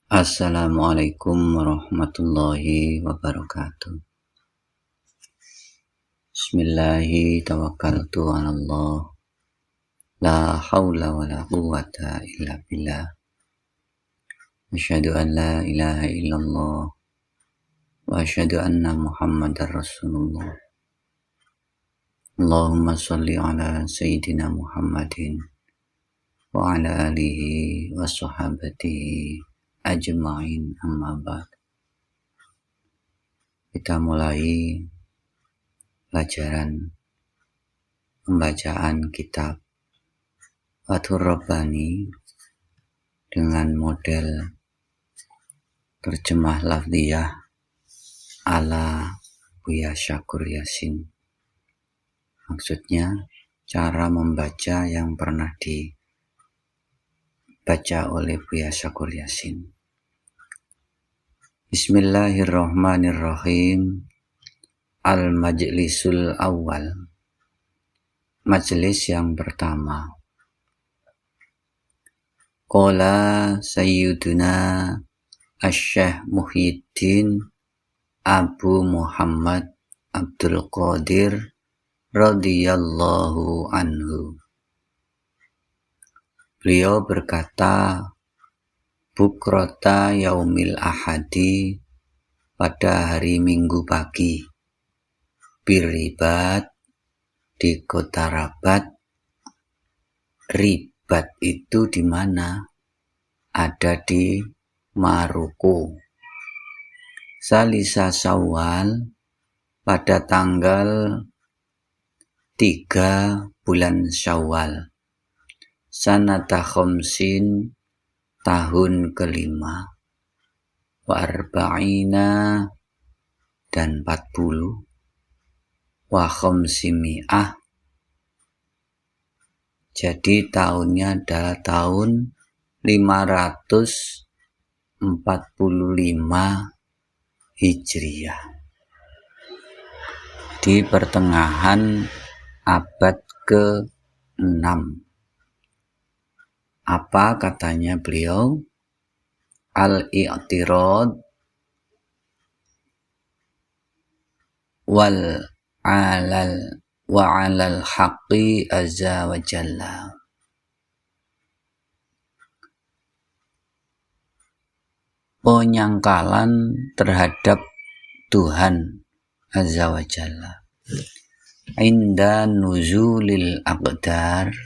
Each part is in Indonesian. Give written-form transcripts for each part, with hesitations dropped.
Assalamualaikum warahmatullahi wabarakatuh. Bismillahi tawakkaltu ala Allah. La hawla wa la quwwata illa billah. Asyhadu an la ilaha illallah wa asyhadu anna Muhammadar Rasulullah. Allahumma shalli ala sayyidina Muhammadin wa ala alihi wa sahabatihi ajma'in, amma ba'd. Kita mulai pelajaran pembacaan kitab Fathur Rabbani dengan model terjemah lafziyah ala Buya Syakur Yasin. Maksudnya cara membaca yang pernah dibaca oleh Buya Syakur Yasin. Bismillahirrahmanirrahim. Al-Majlisul Awal. Majelis yang pertama. Qala Sayyiduna Asy-Syaikh Muhyiddin Abu Muhammad Abdul Qadir radhiyallahu anhu. Beliau berkata, Bukrota yaumil ahadi, pada hari Minggu pagi, Biribat, di kota Rabat. Ribat itu di mana? Ada di Maroko. Salisa Syawal, pada tanggal 3 bulan Syawal. Sanata khamsin, tahun kelima. Wa arba'ina, dan 40. Wa khamsimi'ah, jadi tahunnya adalah tahun 545 Hijriah, di pertengahan abad ke-6. Apa katanya beliau? Al-i'tirad wal alal haqqi azza wa jalla. Penyangkalan terhadap Tuhan azza wa jalla. Inda nuzulil aqdar,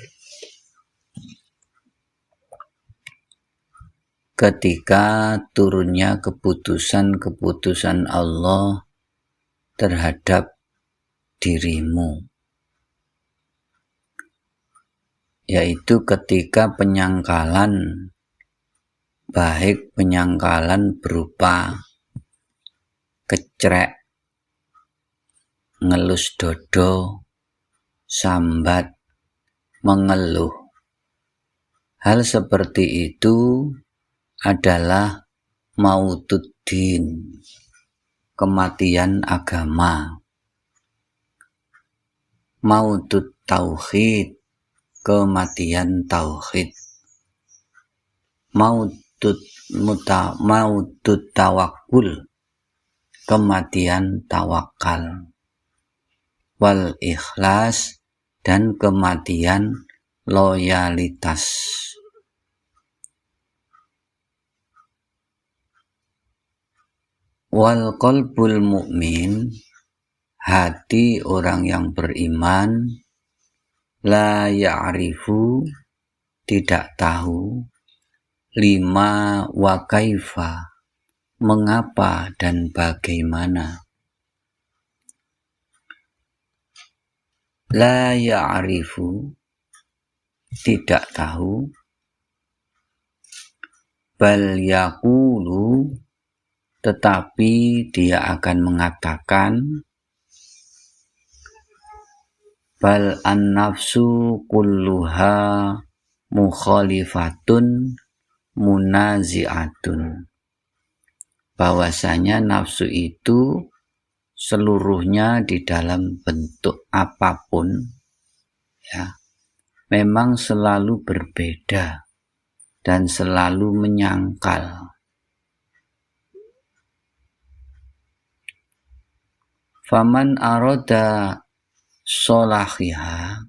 ketika turunnya keputusan-keputusan Allah terhadap dirimu, yaitu ketika penyangkalan, baik penyangkalan berupa kecrek, ngelus dodo, sambat, mengeluh. Hal seperti itu adalah mautuddin, kematian agama. Mautut tauhid, kematian tauhid. Mautut tawakkul, kematian tawakal. Wal ikhlas, dan kematian loyalitas. Wal qalbul mu'min, hati orang yang beriman, la ya'rifu, tidak tahu, lima wa kaifa, mengapa dan bagaimana. La ya'rifu, tidak tahu, bal yaqulu, tetapi dia akan mengatakan, bal an-nafsu kulluha mukhalifatun munazi'atun, bahwasanya nafsu itu seluruhnya di dalam bentuk apapun, ya, memang selalu berbeda dan selalu menyangkal. Faman aroda solahaha,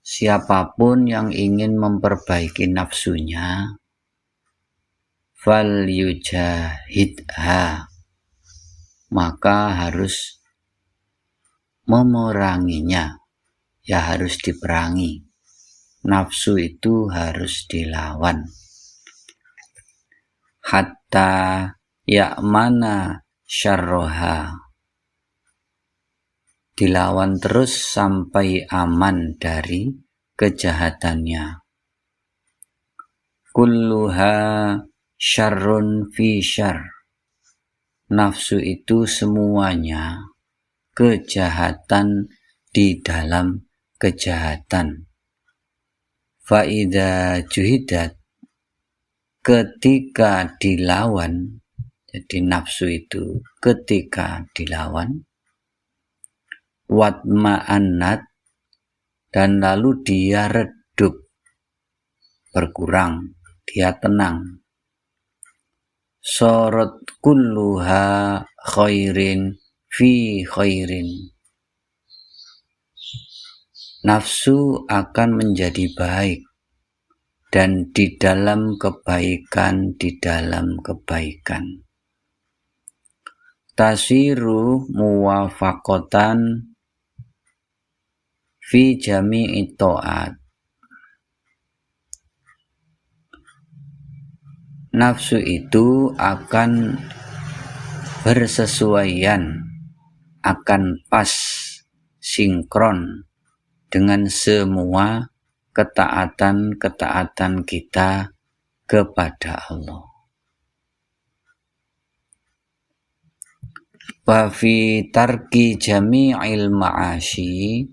siapapun yang ingin memperbaiki nafsunya, fal yujahidha, maka harus memeranginya, ya harus diperangi. Nafsu itu harus dilawan. Hatta ya'mana syarroha, dilawan terus sampai aman dari kejahatannya. Kulluha syarrun fi syarr, nafsu itu semuanya kejahatan di dalam kejahatan. Fa'idha juhidat, ketika dilawan, jadi nafsu itu ketika dilawan, watma'annat, dan lalu dia redup, berkurang, dia tenang. Sorot kulluha khairin fi khairin, nafsu akan menjadi baik dan di dalam kebaikan, di dalam kebaikan. Tasiru muwafaqatan fi jami'i ta'at, nafsu itu akan bersesuaian, akan pas, sinkron dengan semua ketaatan-ketaatan kita kepada Allah. Wa fi tarki jami'il ma'asyi,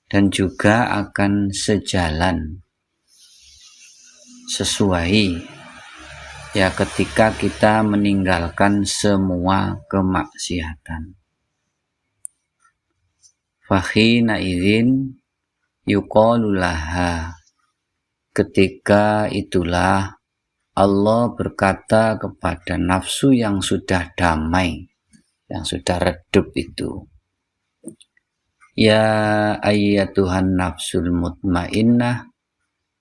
dan juga akan sejalan, sesuai, ya ketika kita meninggalkan semua kemaksiatan. Fakhina idzin yuqalu laha, ketika itulah Allah berkata kepada nafsu yang sudah damai, yang sudah redup itu, ya ayyatuhan nafsul mutmainnah,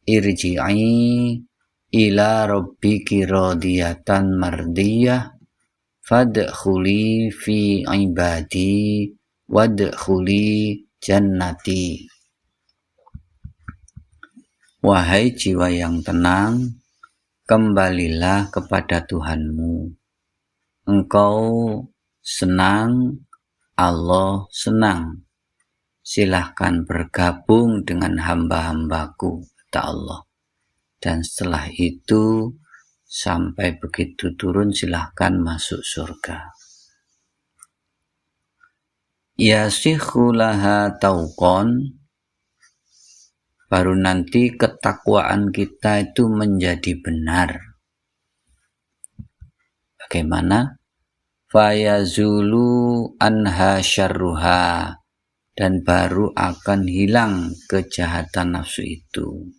irji'i ila rabbiki radiyatan mardiyah, fadkhuli fi ibadi wadkhuli jannati. Wahai jiwa yang tenang, kembalilah kepada Tuhanmu. Engkau senang, Allah senang. Silahkan bergabung dengan hamba-hambaku, kata Allah. Dan setelah itu, sampai begitu turun, silahkan masuk surga. Yasikhu laha tauqon, baru nanti ketakwaan kita itu menjadi benar. Bagaimana? Fayazulu anha syarruha, dan baru akan hilang kejahatan nafsu itu.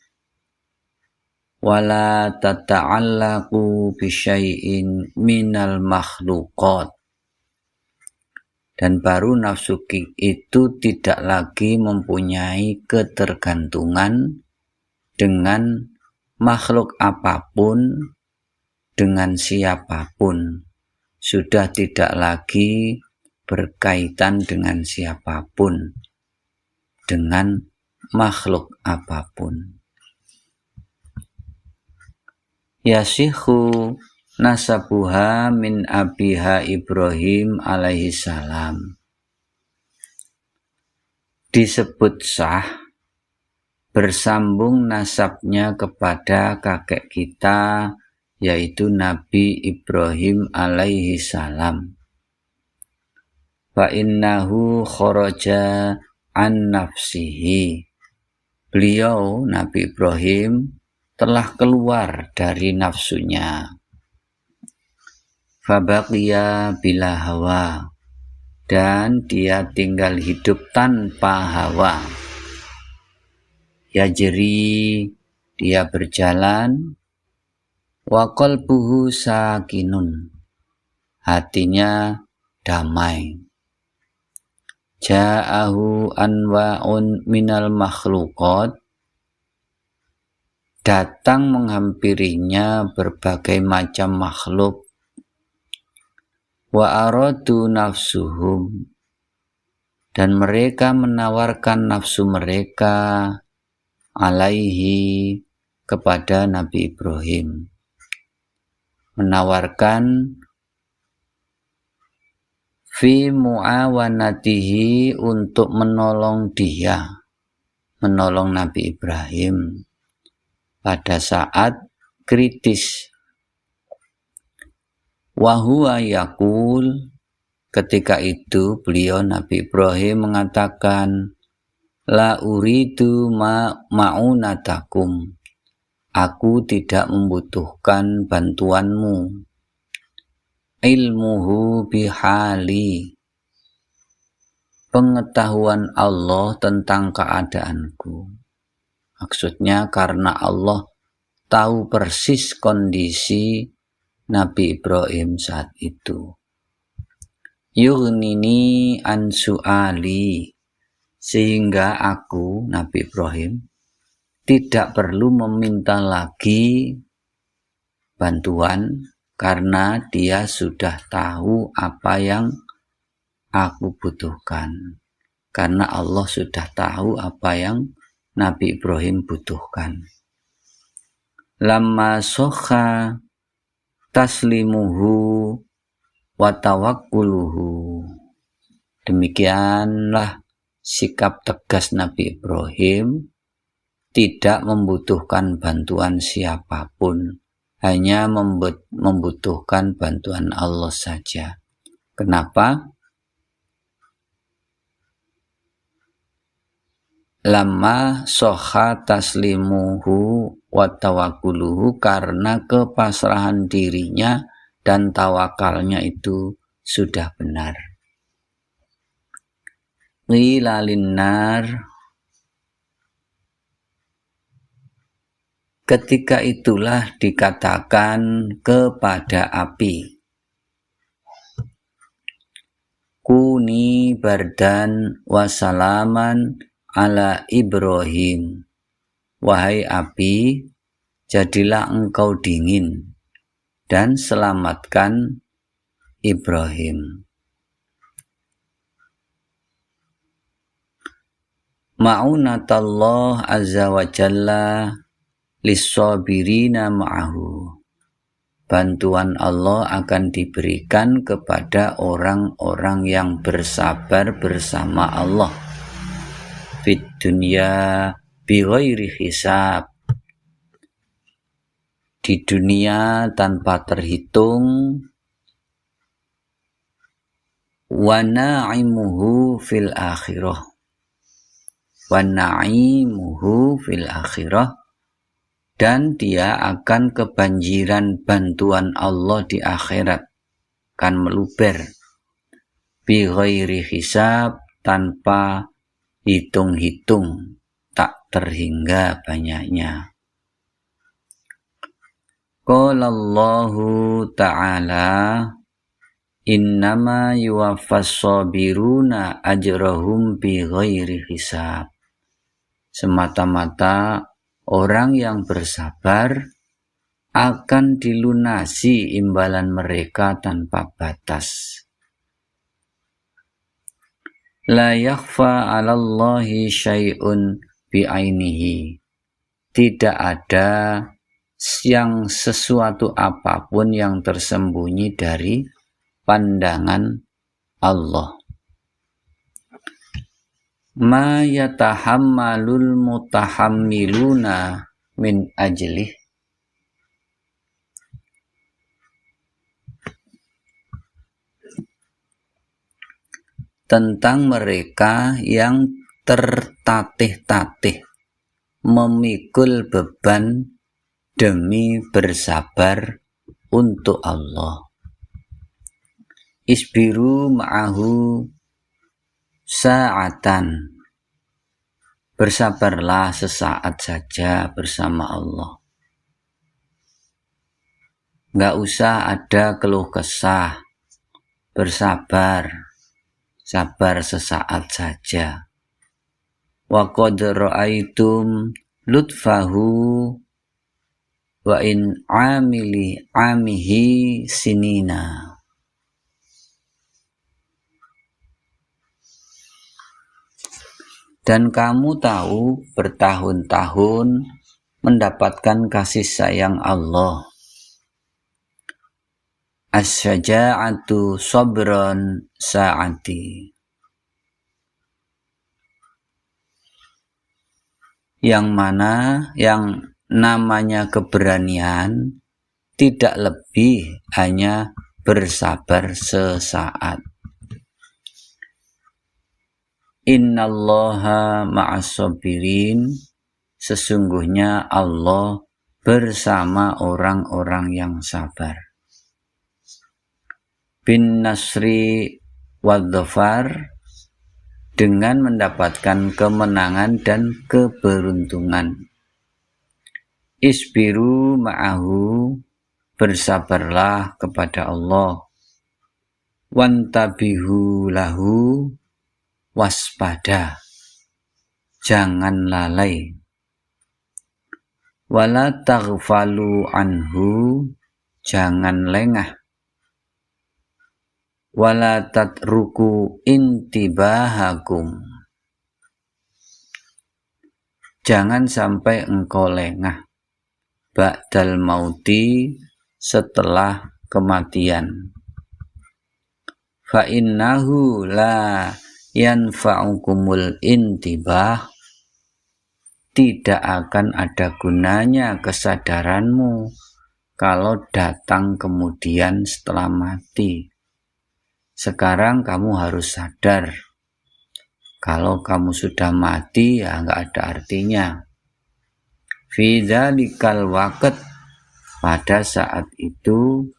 Wala tata'allaqu bisyai'in minal makhluqat, dan baru nafsu itu tidak lagi mempunyai ketergantungan dengan makhluk apapun, dengan siapapun. Sudah tidak lagi berkaitan dengan siapapun, dengan makhluk apapun. Yasihu nasabuha min abiha Ibrahim alaihi salam, disebut sah, bersambung nasabnya kepada kakek kita, yaitu Nabi Ibrahim alaihi salam. Fa innahu kharaja an nafsihi, beliau Nabi Ibrahim telah keluar dari nafsunya. Fabaqiya bila hawa, dan dia tinggal hidup tanpa hawa. Yajri, dia berjalan, Wa qalbuhu sakinun, hatinya damai. Ja'ahu anwa'un minal makhluqat, datang menghampirinya berbagai macam makhluk. Wa aradu nafsuhum, dan mereka menawarkan nafsu mereka alaihi, kepada Nabi Ibrahim, menawarkan fi muawanatihi, untuk menolong dia, menolong Nabi Ibrahim pada saat kritis. Wa huwa yaqul, ketika itu beliau Nabi Ibrahim mengatakan, la uridu ma'unatakum, aku tidak membutuhkan bantuanmu. Ilmuhu bihali, pengetahuan Allah tentang keadaanku. Maksudnya karena Allah tahu persis kondisi Nabi Ibrahim saat itu. Yughnini an su'ali, sehingga aku, Nabi Ibrahim, tidak perlu meminta lagi bantuan, karena dia sudah tahu apa yang aku butuhkan. Karena Allah sudah tahu apa yang Nabi Ibrahim butuhkan. Lamma sokha taslimuhu wa tawakkuluhu, demikianlah sikap tegas Nabi Ibrahim, tidak membutuhkan bantuan siapapun, hanya membutuhkan bantuan Allah saja. Kenapa? Lama soha taslimuhu wa tawakkuluhu, karena kepasrahan dirinya dan tawakalnya itu sudah benar. Qila linnar, ketika itulah dikatakan kepada api, kuni bardan wasalaman ala Ibrahim, wahai api, jadilah engkau dingin dan selamatkan Ibrahim. Ma'unatallah azza wa jalla lis-sabirina ma'ahu, bantuan Allah akan diberikan kepada orang-orang yang bersabar bersama Allah. Fid dunya bighairi hisab, di dunia tanpa terhitung. Wa na'imuhu fil akhirah, wa na'imuhu fil akhirah, dan dia akan kebanjiran bantuan Allah di akhirat, kan meluber. Bi ghairi hisab, tanpa hitung-hitung, tak terhingga banyaknya. Qala Allahu ta'ala, innama yuwaffas sabiruna ajrahum bi ghairi hisab, semata-mata orang yang bersabar akan dilunasi imbalan mereka tanpa batas. La yakhfa 'alallahi syai'un bi'ainihi, tidak ada yang sesuatu apapun yang tersembunyi dari pandangan Allah. Ma yatahammalul mutahammiluna min ajlih, tentang mereka yang tertatih-tatih memikul beban demi bersabar untuk Allah. Isbiru ma'ahu sa'atan, bersabarlah sesaat saja bersama Allah. nggak usah ada keluh kesah, bersabar, sabar sesaat saja. Wa qad ra'aitum lutfahu wa in amihi sinina. Dan kamu tahu bertahun-tahun mendapatkan kasih sayang Allah. As-syaja'atu sabran sa'ati. Yang mana yang namanya keberanian tidak lebih hanya bersabar sesaat. Innallaha ma'as-sabirin, sesungguhnya Allah bersama orang-orang yang sabar. Bin nasri wad-dhafar, dengan mendapatkan kemenangan dan keberuntungan. Isbiru ma'ahu, bersabarlah kepada Allah. Wantabihu lahu, waspada, jangan lalai. Wala taghfalu anhu, jangan lengah. Wala tatruku intibahakum, jangan sampai engkau lengah. Ba'dal mauti, setelah kematian. Fa innahu la yanfa'ukumul intibah, tidak akan ada gunanya kesadaranmu kalau datang kemudian setelah mati. Sekarang kamu harus sadar, kalau kamu sudah mati ya nggak ada artinya. Fi dzalikal waqt, pada saat itu,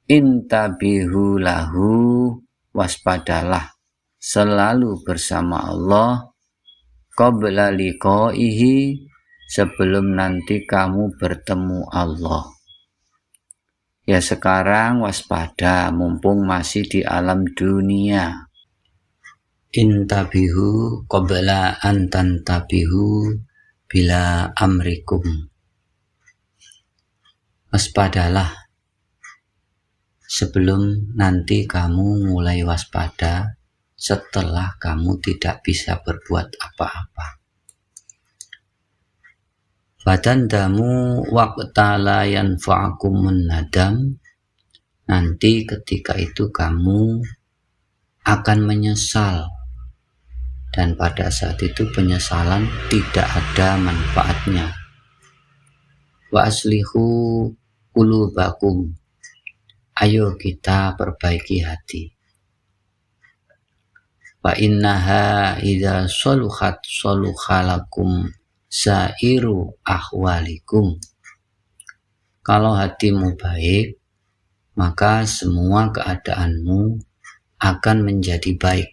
intabihu lahu, waspadalah, selalu bersama Allah, qabla liqaihi, sebelum nanti kamu bertemu Allah. Ya sekarang waspada, mumpung masih di alam dunia. Intabihu qabla antantabihu bila amrikum. Waspadalah sebelum nanti kamu mulai waspada, setelah kamu tidak bisa berbuat apa-apa. Fatandamu waqta la yanfa'akumun nadam, nanti ketika itu kamu akan menyesal, dan pada saat itu penyesalan tidak ada manfaatnya. Wa aslihu qulubakum, ayo kita perbaiki hati. Wa innaha idza saluhat saluhalakum sairu ahwalikum, kalau hatimu baik, maka semua keadaanmu akan menjadi baik.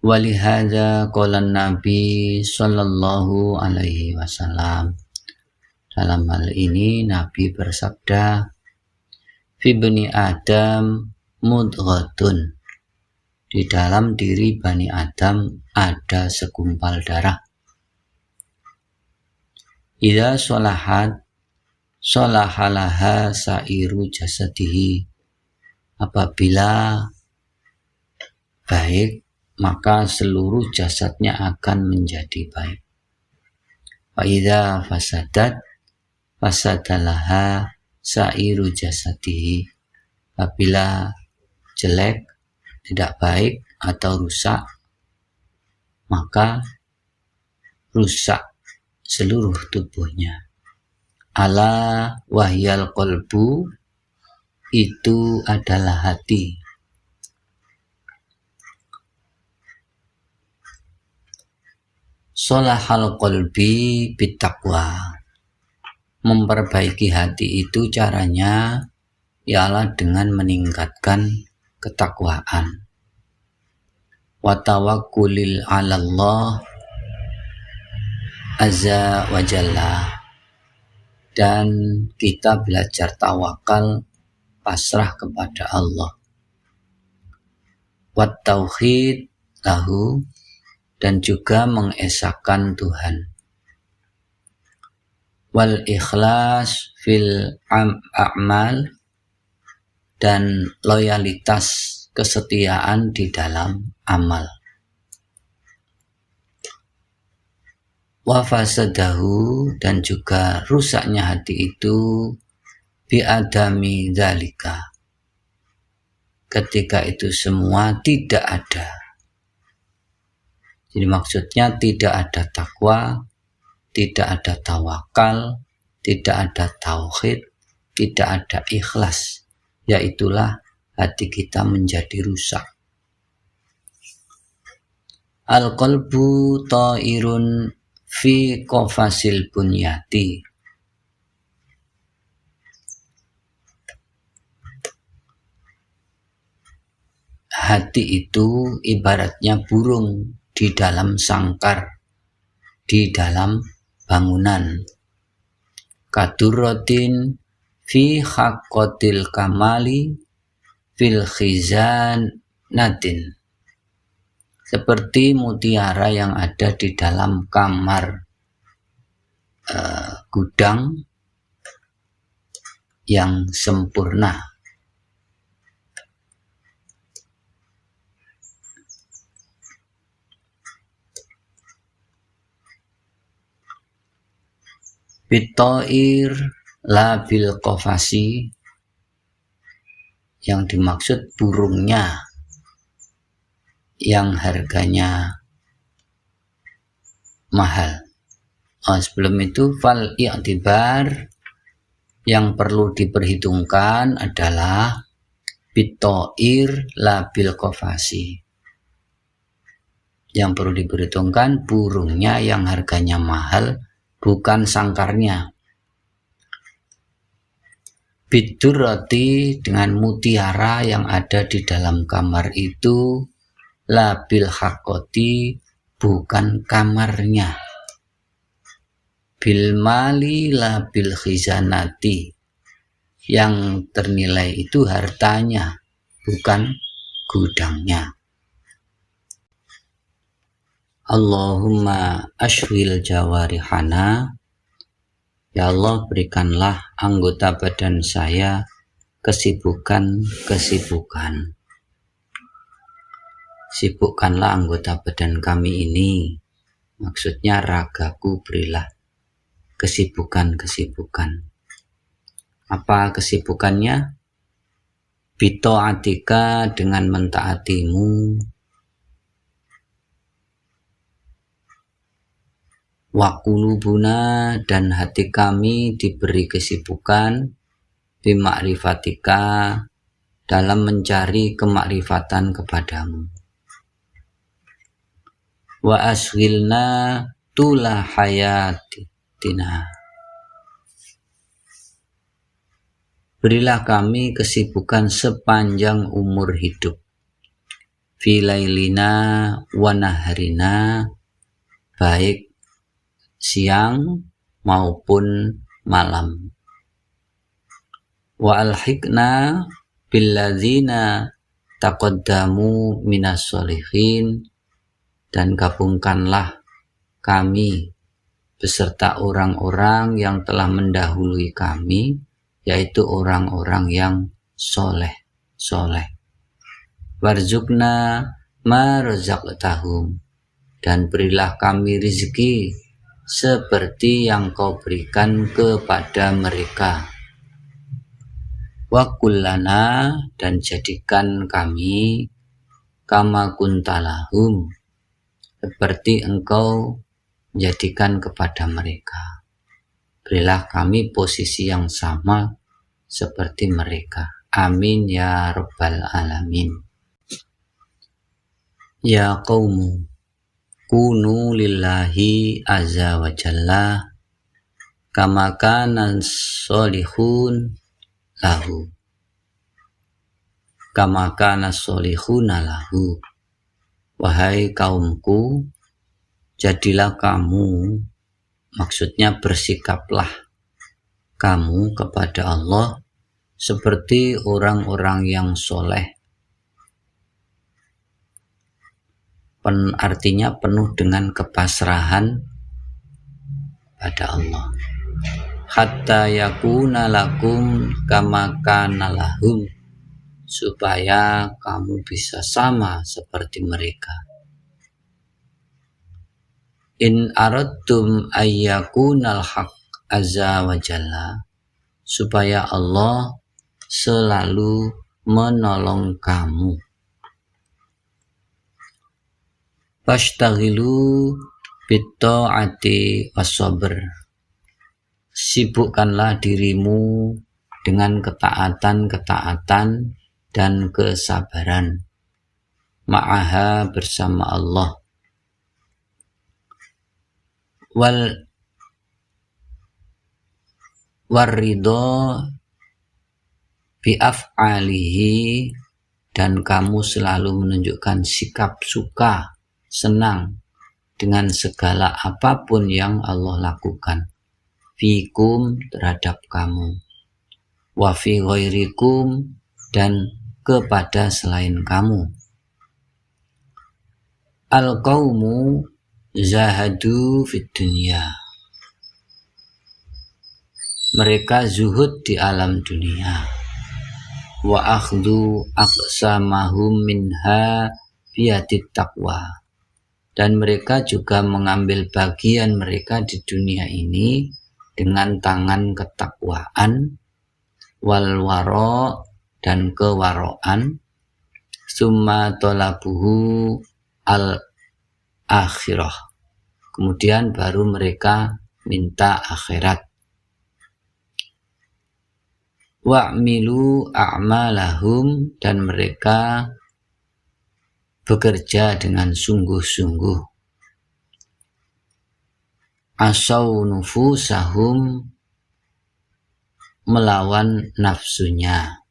Walihada qalan Nabi sallallahu alaihi wasallam, dalam hal ini Nabi bersabda, fi bani Adam mudghatun, di dalam diri Bani Adam ada segumpal darah. Idza sholahat sholahalaha sairu jasadihi, apabila baik maka seluruh jasadnya akan menjadi baik. Wa idza fasadat fasadalaha sairu jasadihi, apabila jelek, tidak baik atau rusak, maka rusak seluruh tubuhnya. Ala wahyal qalbu, itu adalah hati. Sholahal qalbi bitaqwa, memperbaiki hati itu caranya ialah dengan meningkatkan ketakwaan. Wa tawakkulil 'alallah azza wa jalla, dan kita belajar tawakal, pasrah kepada Allah. Wat tauhid lahu, dan juga mengesahkan Tuhan. Wal ikhlas fil a'mal, dan loyalitas kesetiaan di dalam amal. Wa fasadahu, dan juga rusaknya hati itu biadami dzalika, ketika itu semua tidak ada. Jadi maksudnya tidak ada takwa, tidak ada tawakal, tidak ada tauhid, tidak ada ikhlas. Yaitulah hati kita menjadi rusak. Al-qalbu ta'irun fi qafasil bunyati. Hati itu ibaratnya burung di dalam sangkar, di dalam bangunan. Kadurrotin fi haqqatil kamali fil khizanatin, seperti mutiara yang ada di dalam kamar gudang yang sempurna. Bitoir la bil qafasi, yang dimaksud burungnya yang harganya mahal. Sebelum itu fal i'tibar, yang perlu diperhitungkan adalah bitoir la bil qafasi, yang perlu diperhitungkan burungnya yang harganya mahal, bukan sangkarnya. Bidurrati, dengan mutiara yang ada di dalam kamar itu, la bil haqqati, bukan kamarnya. Bil mali la bil khizanati, yang ternilai itu hartanya, bukan gudangnya. Allahumma ashwil jawarihana, ya Allah berikanlah anggota badan saya kesibukan-kesibukan. Sibukkanlah anggota badan kami ini, maksudnya ragaku berilah kesibukan-kesibukan. Apa kesibukannya? Bita'atika, dengan mentaatimu. Wa qulubuna, dan hati kami diberi kesibukan bima'rifatika, dalam mencari kemakrifatan kepadamu. Wa asghilna tula hayatina, berilah kami kesibukan sepanjang umur hidup. Filailina wa naharina, baik siang maupun malam. Wa alhiqna billadzina taqaddamu minas sholihin, dan gabungkanlah kami beserta orang-orang yang telah mendahului kami, yaitu orang-orang yang soleh. Warzuqna ma razaqtahum, dan berilah kami rezeki seperti yang kau berikan kepada mereka. Wa kullana, dan jadikan kami kama kuntalahum, seperti engkau jadikan kepada mereka. Berilah kami posisi yang sama seperti mereka. Amin ya rabbal alamin. Ya qaumu kunu lillahi azza wa jalla kama kana sholihun lahu, kama kana sholihuna lahu. Wahai kaumku, jadilah kamu, maksudnya bersikaplah kamu kepada Allah seperti orang-orang yang soleh. Artinya penuh dengan kepasrahan pada Allah. Hatta yakuna lakum kama kana lahum, supaya kamu bisa sama seperti mereka. In aradtum ayyakunal haq azza wa jalla, supaya Allah selalu menolong kamu. Fashtaghilu bitta'ati was-sabr, sibukkanlah dirimu dengan ketaatan-ketaatan dan kesabaran, ma'aha, bersama Allah. Warridho bi'af'alihi, dan kamu selalu menunjukkan sikap suka, senang dengan segala apapun yang Allah lakukan. Fikum, terhadap kamu. Wa fi ghairikum, dan kepada selain kamu. Al-qawmu zahadu fid dunya, mereka zuhud di alam dunia. Wa akhdu aqsamahum minha biyadit taqwa, dan mereka juga mengambil bagian mereka di dunia ini dengan tangan ketakwaan, wal waro, dan kewaroan, summa tolabuhu al akhirah, kemudian baru mereka minta akhirat. Wa'milu a'malahum, dan mereka bekerja dengan sungguh-sungguh. Asau nufusahum, melawan nafsunya.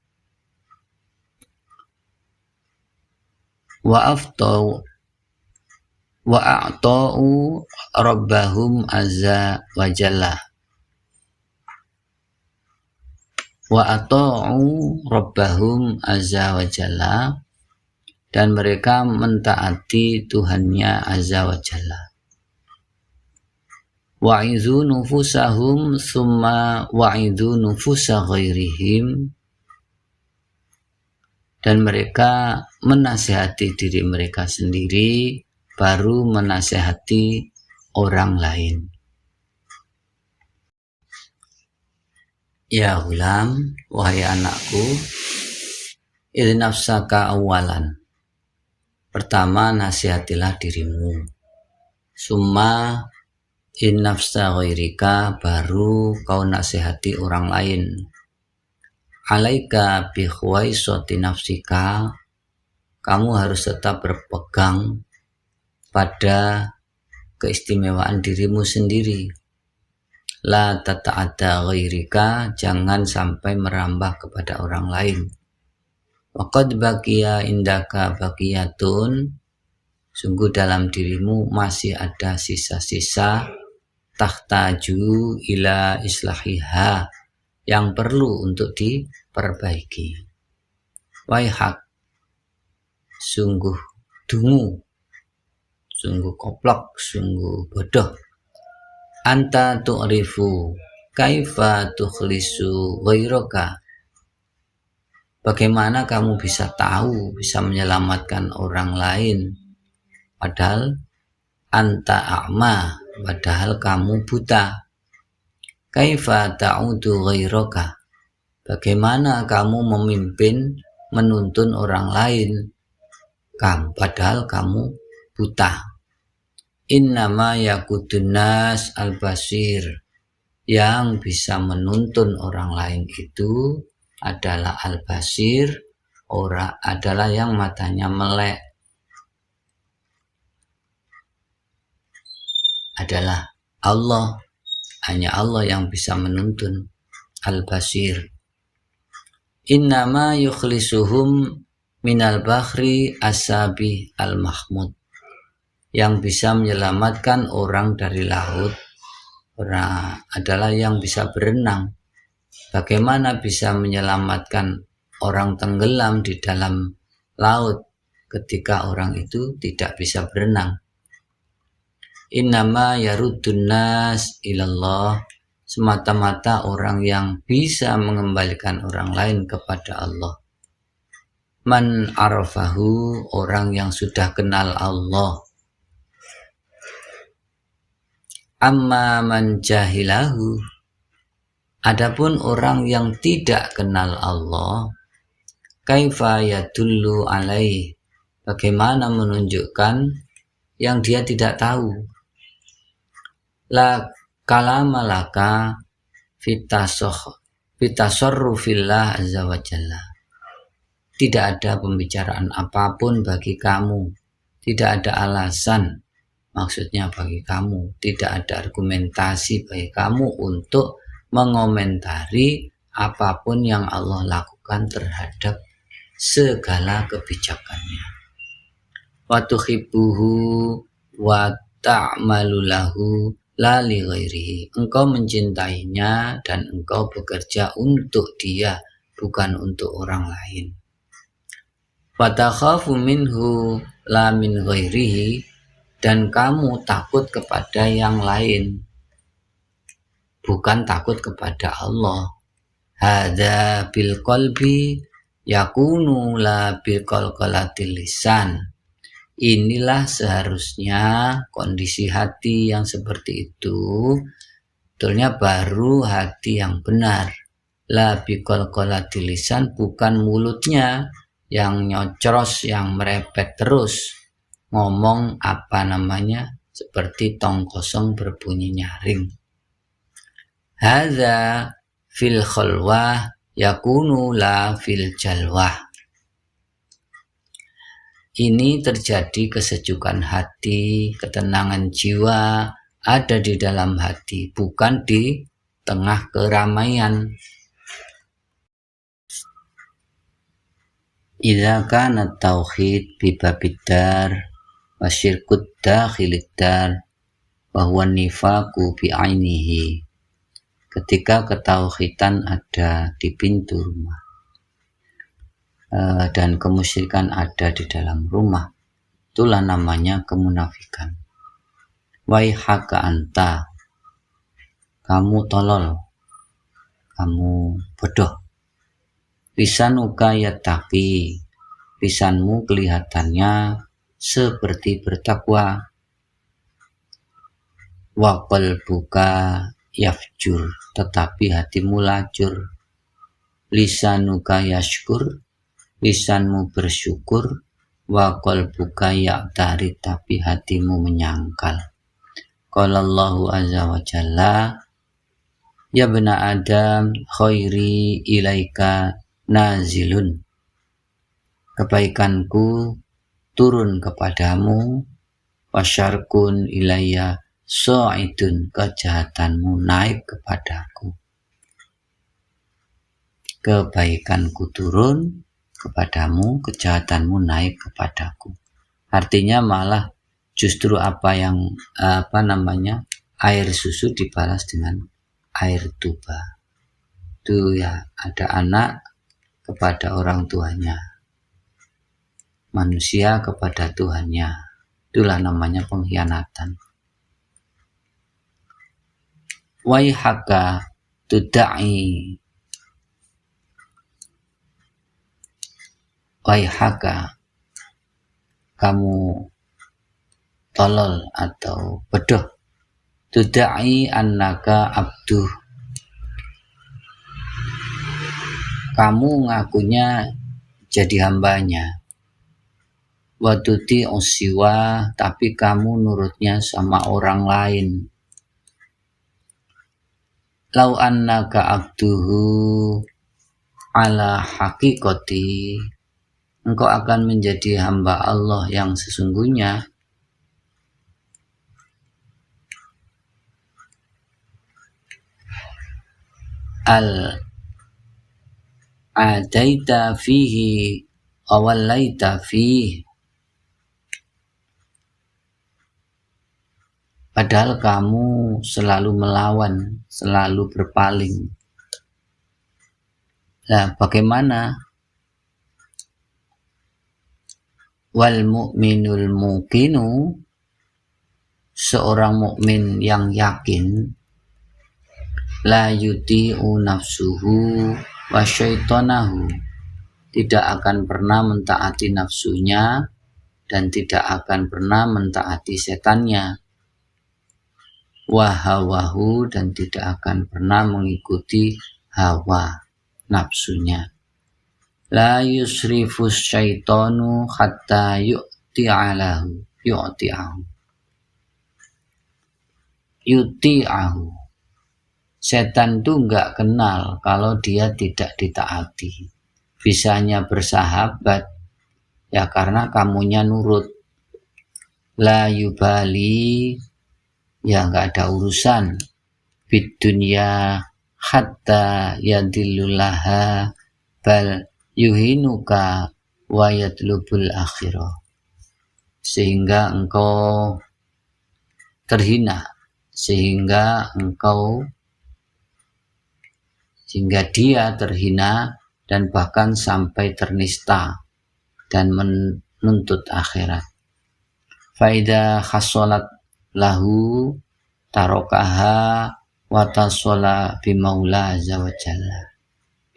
Wa'aftau wa'a'ta'u rabbahum azza wa jalla, wa'ata'u rabbahum azza wa jalla, dan mereka mentaati Tuhannya azza wa jalla. Wa'izu nufusahum summa wa'izu nufusa ghairihim, dan mereka menasihati diri mereka sendiri, baru menasihati orang lain. Ya hulam, wahai anakku, idnafsaka awalan, pertama nasihatilah dirimu. Summa innafsa ghairika, baru kau nasihati orang lain. Alaika bikhwaisati nafsika, kamu harus tetap berpegang pada keistimewaan dirimu sendiri. La tata'adda ghairika, jangan sampai merambah kepada orang lain. Waqad baqiya indaka baqiyatun, sungguh dalam dirimu masih ada sisa-sisa tahtaju ila islahiha, yang perlu untuk diperbaiki. Waihak, sungguh dungu, sungguh koplok, sungguh bodoh. Anta tu'rifu kaifa tukhlisu ghairaka, bagaimana kamu bisa tahu, bisa menyelamatkan orang lain, padahal anta a'ma, padahal kamu buta. Kaifa ta'udu ghairaka, bagaimana kamu memimpin, menuntun orang lain, padahal kamu buta. Innama yakudun nas al-basir, yang bisa menuntun orang lain itu adalah al-basir, orang adalah yang matanya melek, adalah Allah, hanya Allah yang bisa menuntun, al-basir. Innama yukhlisuhum minal bahri asabi al-mahmud, yang bisa menyelamatkan orang dari laut adalah yang bisa berenang, Bagaimana bisa menyelamatkan orang tenggelam di dalam laut ketika orang itu tidak bisa berenang? Innama yaruddun nas ilallah, semata-mata orang yang bisa mengembalikan orang lain kepada Allah. Man arafahu, orang yang sudah kenal Allah. Amma man jahilahu, adapun orang yang tidak kenal Allah, kaifa yadullu alaih, bagaimana menunjukkan yang dia tidak tahu. La kalama laka fitasarrufillah azza wa jalla, tidak ada pembicaraan apapun bagi kamu, tidak ada alasan, maksudnya bagi kamu, tidak ada argumentasi bagi kamu untuk mengomentari apapun yang Allah lakukan terhadap segala kebijakannya. Wa tuhibbuhu wa ta'malu lahu la li ghairihi, engkau mencintainya dan engkau bekerja untuk dia, bukan untuk orang lain. Wa takhafu minhu la min ghairihi, dan kamu takut kepada yang lain, bukan takut kepada Allah. Hadza bil qalbi yakunu la bil qalqalatil lisan, inilah seharusnya kondisi hati yang seperti itu, betulnya baru hati yang benar. La bil qalqalatil lisan, bukan mulutnya yang nyocros, yang merepet terus ngomong seperti tong kosong berbunyi nyaring. Hadza fil khalwah yakunu la fil jalwah, ini terjadi kesejukan hati, ketenangan jiwa ada di dalam hati, bukan di tengah keramaian. Idza kana tauhid bi babidar wa syirkud dakhilidar wa huwa nifaqu bi ainihi, ketika ketauhidan ada di pintu rumah dan kemusyrikan ada di dalam rumah, itulah namanya kemunafikan. Waihaka anta, kamu tolol, kamu bodoh. Lisanuka yattaqi, lisanmu kelihatannya seperti bertakwa. Wa qalbuka yafjur, tetapi hatimu lacur. Lisanuka yashkur, lisanmu bersyukur. Wa qalbuka ya'tari, tapi hatimu menyangkal. Qala Allahu azza wa jalla, ya bena Adam, khairi ilaika nazilun, kebaikanku turun kepadamu, wasyarkun ilayya sa'idun, kejahatanmu naik kepadaku. Kebaikanku turun kepadamu, kejahatanmu naik kepadaku. Artinya malah justru air susu dibalas dengan air tuba. Itu ya, ada anak kepada orang tuanya, manusia kepada Tuhannya, itulah namanya pengkhianatan. Waihaka tudai, waihaka, kamu tolol atau bodoh. Tudai annaka abduh, kamu ngakunya jadi hambanya. Waduti usiwa, tapi kamu nurutnya sama orang lain. Lau annaka abduhu ala hakikoti, engkau akan menjadi hamba Allah yang sesungguhnya. Adaita fihi awallaita fihi, padahal kamu selalu melawan, selalu berpaling. Nah, bagaimana wal mu'minul muqinu, seorang mukmin yang yakin, la yuti'u nafsuhu wa syaitanahu, tidak akan pernah mentaati nafsunya dan tidak akan pernah mentaati setannya, wa hawahu, dan tidak akan pernah mengikuti hawa nafsunya. La yusrifus syaitanu hatta yuti'ahu. Setan itu enggak kenal kalau dia tidak ditaati. Bisanya bersahabat ya karena kamunya nurut. La yubali, ya enggak ada urusan. Bid dunya hatta yadillulaha bal yuhinuka wa yatlubul akhirah, sehingga engkau terhina, sehingga dia terhina dan bahkan sampai ternista dan menuntut akhirat. Faida khasolat lahu tarokaha watasola bimaula azza wa jalla.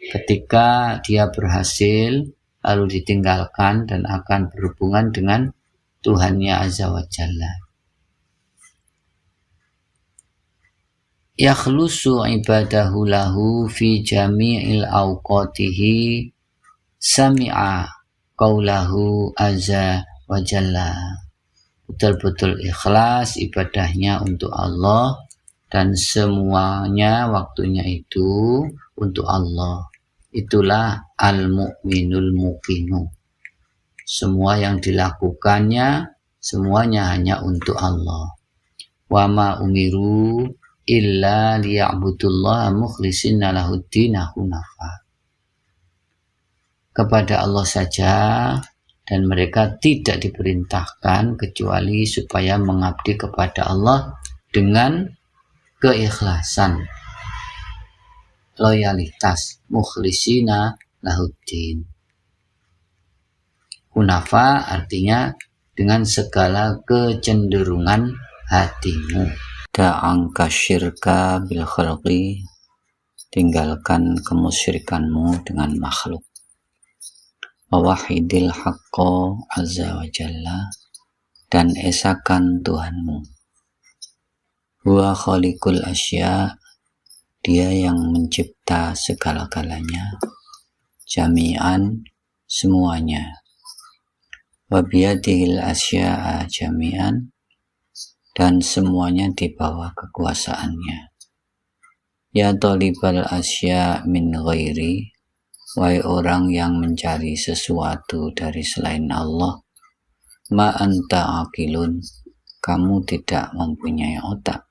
Ketika dia berhasil lalu ditinggalkan dan akan berhubungan dengan Tuhannya azza wa jalla. Yakhlusu ibadahu lahu fi jami'il awqatihi sami'a qawlahu azza wa jalla. Betul-betul ikhlas ibadahnya untuk Allah dan semuanya waktunya itu untuk Allah. Itulah al-mu'minul muqinu. Semua yang dilakukannya semuanya hanya untuk Allah. Wa ma umiru illa liya'budullaha mukhlisina lahuddina hunafa. Kepada Allah saja, dan mereka tidak diperintahkan kecuali supaya mengabdi kepada Allah dengan keikhlasan, loyalitas, mukhlisina lahuddin. Hunafa artinya dengan segala kecenderungan hatimu. Da'angka syirka bil khalqi, tinggalkan kemusyrikanmu dengan makhluk. Wawahidil haqqo azza wa jalla, dan esakan Tuhanmu. Huwa khaliqul asya, dia yang mencipta segala-galanya. Jami'an, semuanya. Wa biyadihil asya'a jami'an, dan semuanya di bawah kekuasaannya. Ya talibal asya min ghairi, wahai orang yang mencari sesuatu dari selain Allah, ma anta aqilun, kamu tidak mempunyai otak.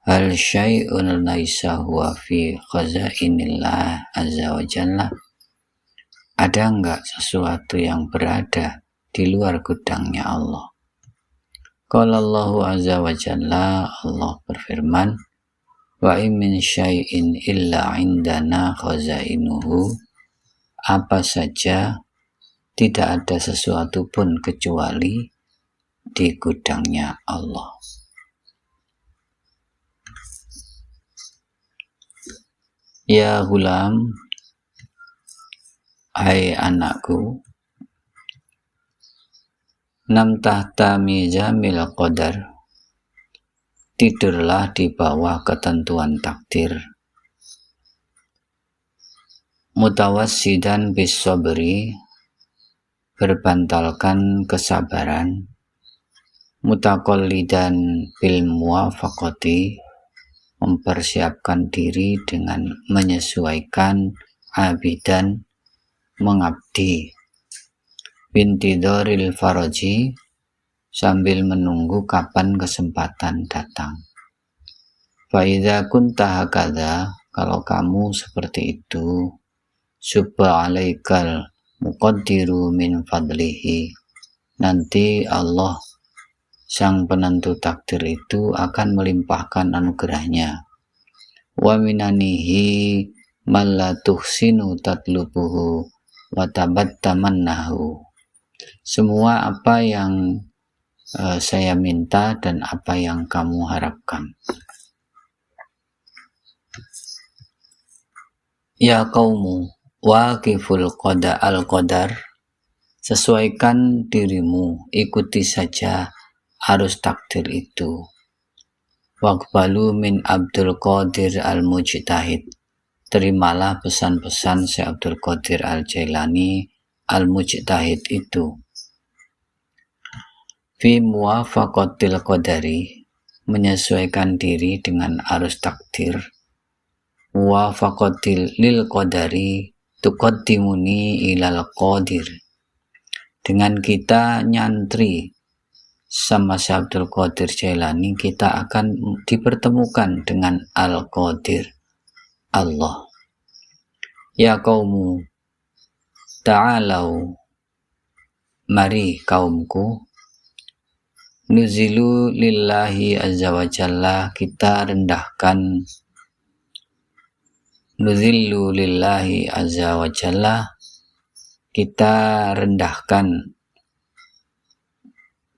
Hal syai'un laisa huwa fi khazainillah azza wa jalla, ada enggak sesuatu yang berada di luar gudangnya Allah? Qala Allahu azza wa jalla, Allah berfirman, wa min syai'in illa indana khazainuhu, apa saja, tidak ada sesuatu pun kecuali di gudangnya Allah. Ya gulam, hai anakku, nam tahta mizamil qadar, tidurlah di bawah ketentuan takdir. Mutawassidan bis sabri, berbantalkan kesabaran. Mutaqallidan bil muwafaqati, mempersiapkan diri dengan menyesuaikan. Abidan, mengabdi. Bintidoril faraji, sambil menunggu kapan kesempatan datang. Fa'idha kunta hakadha, kalau kamu seperti itu, subba alaikal muqaddiru min fadlihi, nanti Allah sang penentu takdir itu akan melimpahkan anugerahnya. Wa minanihi, man la tuhsinu tatlubuhu wa tabattamannahu. Semua apa yang saya minta dan apa yang kamu harapkan. Ya qaumu waqiful qada al-qadar, sesuaikan dirimu, ikuti saja arus takdir itu. Waqbalu min Abdul Qadir al-Mujtahid, terimalah pesan-pesan Syekh Abdul Qadir al-Jailani al-Mujtahid itu. Fi muwafaqatil qadari, menyesuaikan diri dengan arus takdir. Muwafaqatil lil qadari tuqaddimuni ilal qadir, dengan kita nyantri sama Syekh Abdul Qadir Jailani, kita akan dipertemukan dengan Al-Qadir, Allah. Ya qaumu ta'alau, mari kaumku, nuzilu lillahi azza wa jalla, kita rendahkan, nuzillu lillahi azza wa jalla, kita rendahkan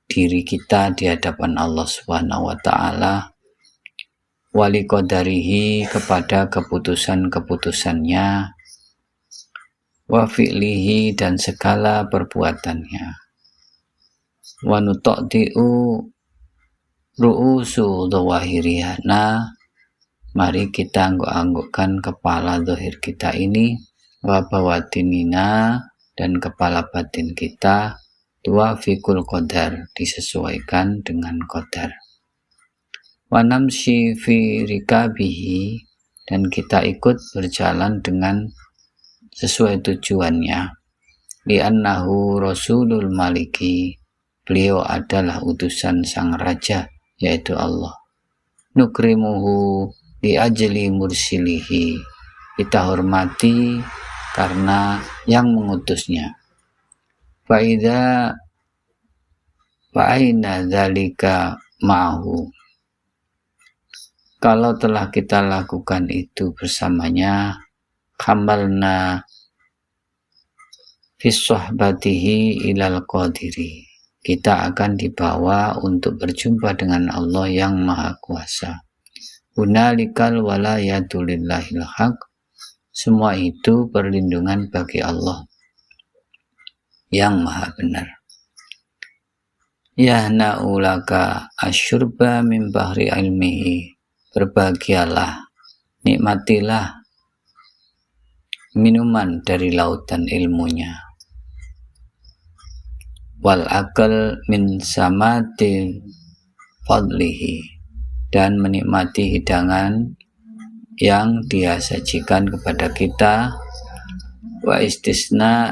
diri kita di hadapan Allah Subhanahu wa ta'ala, wali qadarihi, kepada keputusan-keputusannya, wa fi'lihi, dan segala perbuatannya, wa nutaqti'u ru'usu dhawahiriyana, mari kita angguk-anggukkan kepala zahir kita ini, wa bawatinina, dan kepala batin kita, dua fikul qadar, disesuaikan dengan qadar. Wa namshi fi rikabihi, dan kita ikut berjalan dengan sesuai tujuannya. Li'annahu rasulul maliki, beliau adalah utusan sang raja, yaitu Allah. Nukrimuhu li ajli mursilihi, kita hormati karena yang mengutusnya. Fa'idha fa'aina dzalika ma'ahu, kalau telah kita lakukan itu bersamanya, khamalna fi sohbatihi ilal qadiri, kita akan dibawa untuk berjumpa dengan Allah yang Maha Kuasa. Hunalikal walayatu lillahil haq, semua itu perlindungan bagi Allah yang Maha benar. Yahna'ulaka asyurba min bahri ilmihi, berbahagialah, nikmatilah minuman dari lautan ilmunya. Wal akal min samati fadlihi, dan menikmati hidangan yang dia sajikan kepada kita. Wa istisna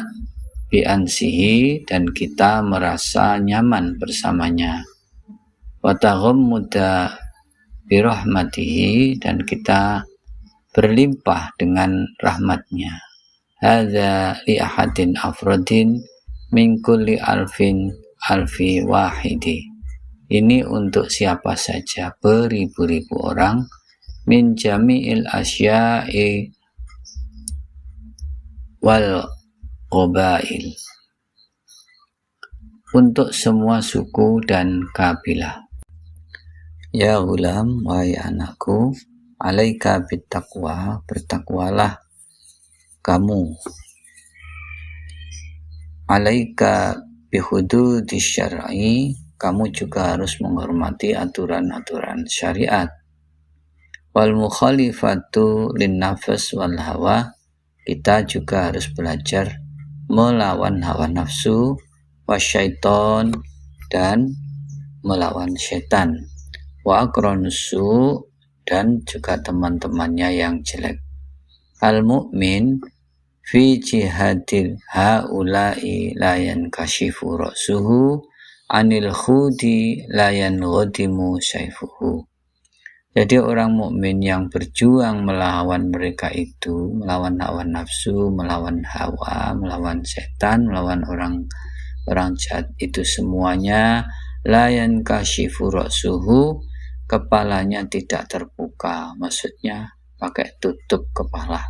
bi'ansihi, dan kita merasa nyaman bersamanya. Wa taghammuda birahmatihi, dan kita berlimpah dengan rahmatnya. Hadza li ahadin afrodin min kulli alfi wahidi, ini untuk siapa saja, beribu-ribu orang, min jami'il asya'i wal qabail, untuk semua suku dan kabilah. Ya gulam, wahai anakku, alaika bittaqwa, bertakwalah kamu. Alaika bihududis syar'i, kamu juga harus menghormati aturan-aturan syariat. Wal mukhalifatu lin nafs wal hawa, kita juga harus belajar melawan hawa nafsu, wasyaiton, dan melawan syaitan, wa aqranusu, dan juga teman-temannya yang jelek. Al mu'min fi jihadil haula'i la yankashifu ra'suhu anil khudi la yanghadimu sayfuhu. Jadi orang mukmin yang berjuang melawan mereka itu, melawan hawa nafsu, melawan hawa, melawan setan, melawan orang jahat itu semuanya, la yankashifu ra'suhu, kepalanya tidak terbuka, maksudnya pakai tutup kepala.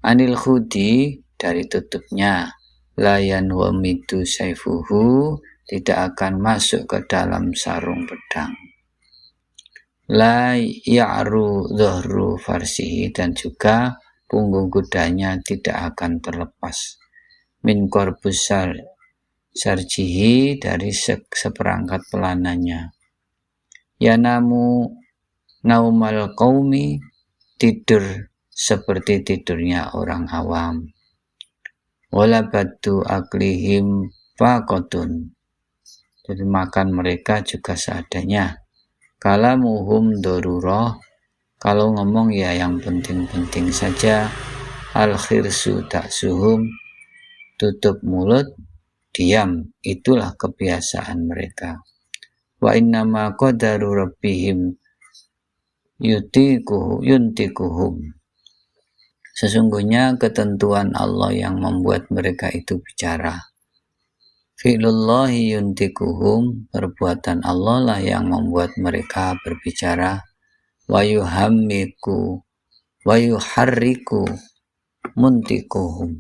Anil khudi, dari tutupnya. La yanwamidu saifuhu, tidak akan masuk ke dalam sarung pedang. La ya'ru dhuhru farsihi, dan juga punggung kudanya tidak akan terlepas. Min korbus sarjihi, dari seperangkat pelananya. Yanamu naumal qaumi, tidur seperti tidurnya orang awam. Walabatu aklihim faqotun, jadi makan mereka juga seadanya. Kalamuhum dorurah, kalau ngomong ya yang penting-penting saja. Al-khirsu taksuhum, tutup mulut, diam, itulah kebiasaan mereka. Wa innama qadaru rabbihim yuntikuhum, sesungguhnya ketentuan Allah yang membuat mereka itu bicara. Fi'lullahi yuntikuhum, perbuatan Allah lah yang membuat mereka berbicara. Wa yuharriku muntikuhum,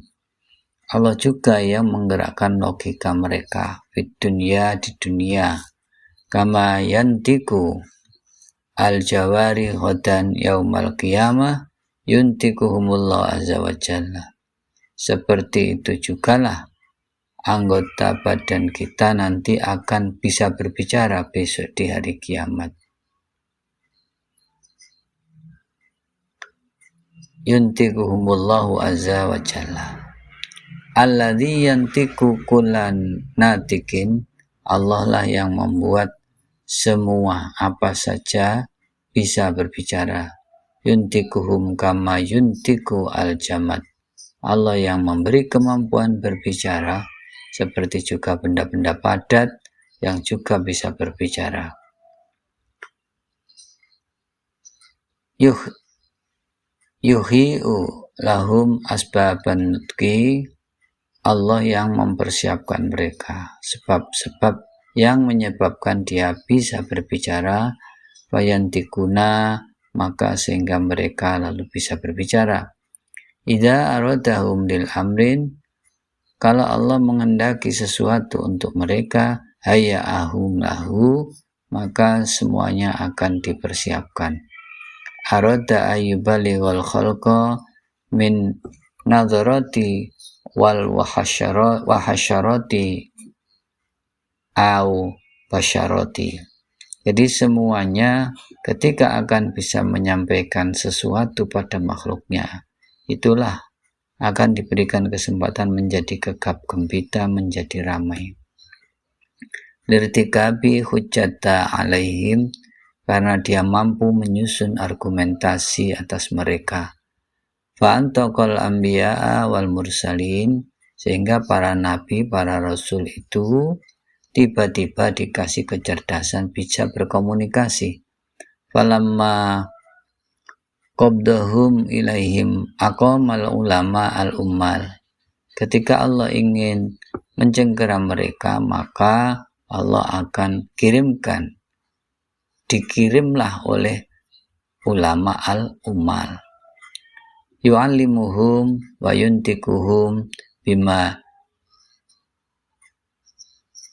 Allah juga yang menggerakkan logika mereka. Fid dunya, di dunia. Kama yantiku al-jawari ghadan yaumal qiyamah yuntikuhumullah azza wa jalla, seperti itu jugalah anggota badan kita nanti akan bisa berbicara besok di hari kiamat. Yuntikuhumullahu azza wa jalla. Alladzi yantiku kullan natikin, Allah lah yang membuat semua apa saja bisa berbicara. Yuntikuhum kama yuntiku al-jamad, Allah yang memberi kemampuan berbicara seperti juga benda-benda padat yang juga bisa berbicara. Yuhi'u lahum asbaban nutqi, Allah yang mempersiapkan mereka sebab-sebab yang menyebabkan dia bisa berbicara. Fayantikuna, maka sehingga mereka lalu bisa berbicara. Idza aradahum lil amrin, kalau Allah menghendaki sesuatu untuk mereka, haya'ahum lahu, maka semuanya akan dipersiapkan. Arada ayyubalighal khalqa min nadharati wal wahasyarati au basyarati. Jadi semuanya ketika akan bisa menyampaikan sesuatu pada makhluknya, itulah akan diberikan kesempatan menjadi gegap gempita, menjadi ramai. Lirtikabi hujjata alaihim, karena dia mampu menyusun argumentasi atas mereka. Fa'antaqal anbiya'a wal mursalin, sehingga para nabi, para rasul itu tiba-tiba dikasih kecerdasan bisa berkomunikasi. Falamma qabdahum ilaihim aqamal ulama al-ummal, ketika Allah ingin mencengkera mereka, maka Allah akan dikirimlah oleh ulama al-ummal. Yu'allimuhum wa yuntikuhum bima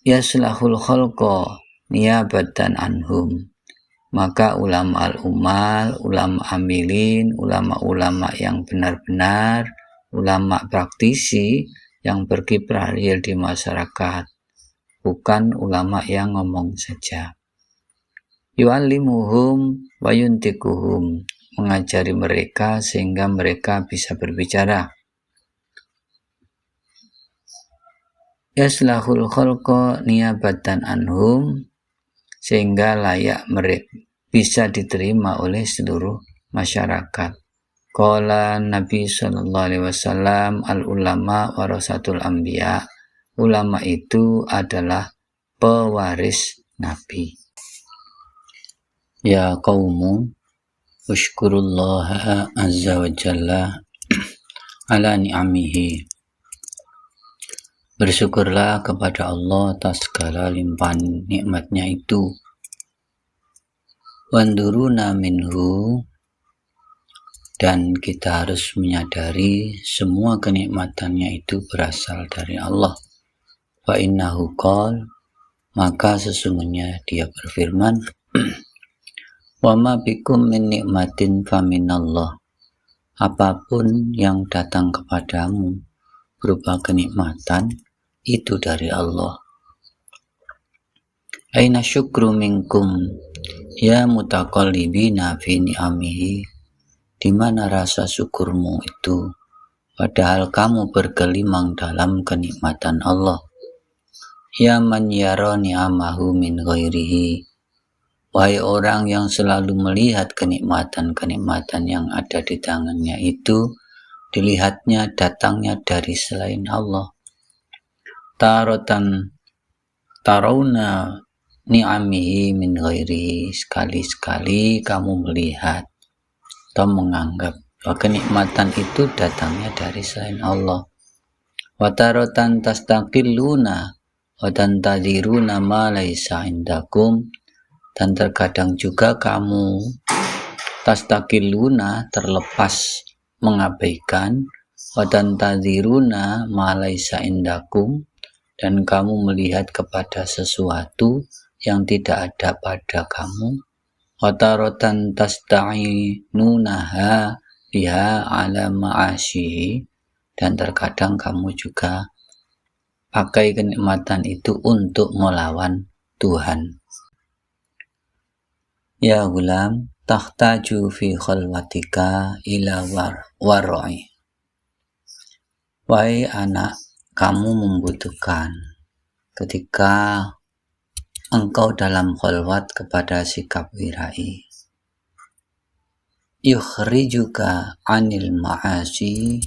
yaslahul khalqa niyabatan anhum, maka ulama al-ummal, ulama amilin, ulama-ulama yang benar-benar, ulama praktisi yang berkiprah real di masyarakat, bukan ulama yang ngomong saja. Yu'allimuhum wa yuntikuhum, mengajari mereka sehingga mereka bisa berbicara. Yaslahul khalqa niyabatan anhum, sehingga layak mereka bisa diterima oleh seluruh masyarakat. Qala Nabi sallallahu alaihi wasallam, al ulama warasatul anbiya, ulama itu adalah pewaris nabi. Ya qaumu ushkurullaha azza wa jalla ala ni'amihi, bersyukurlah kepada Allah atas segala limpahan nikmatnya itu. Wanduruna minhu, dan kita harus menyadari semua kenikmatannya itu berasal dari Allah. Fa innahu qala, maka sesungguhnya dia berfirman, wa ma bikum min nikmatin faminallah, apapun yang datang kepadamu berupa kenikmatan itu dari Allah. Aina syukru minkum ya mutaqallibina fi ni'amihi, di mana rasa syukurmu itu padahal kamu bergelimang dalam kenikmatan Allah. Ya man yara ni'amahu min ghairihi, wahai orang yang selalu melihat kenikmatan-kenikmatan yang ada di tangannya itu dilihatnya datangnya dari selain Allah. Tarawna ni'amihi min ghairihi, sekali-sekali kamu melihat atau menganggap bahwa kenikmatan itu datangnya dari selain Allah. Wa taratan tastaqilluna wa tantadiruna ma laisa indakum, dan terkadang juga kamu tastaqilluna, terlepas mengabaikan, wa tantadiruna ma laisa indakum, dan kamu melihat kepada sesuatu yang tidak ada pada kamu. Wataratan tasta'inunaha biha ala ma'asyihi, dan terkadang kamu juga pakai kenikmatan itu untuk melawan Tuhan. Ya gulam, tahtaju fi khalwatika ila war'i, wahai anak, kamu membutuhkan ketika engkau dalam khalwat kepada sikap wirai. Yukhrijuka anil ma'asi,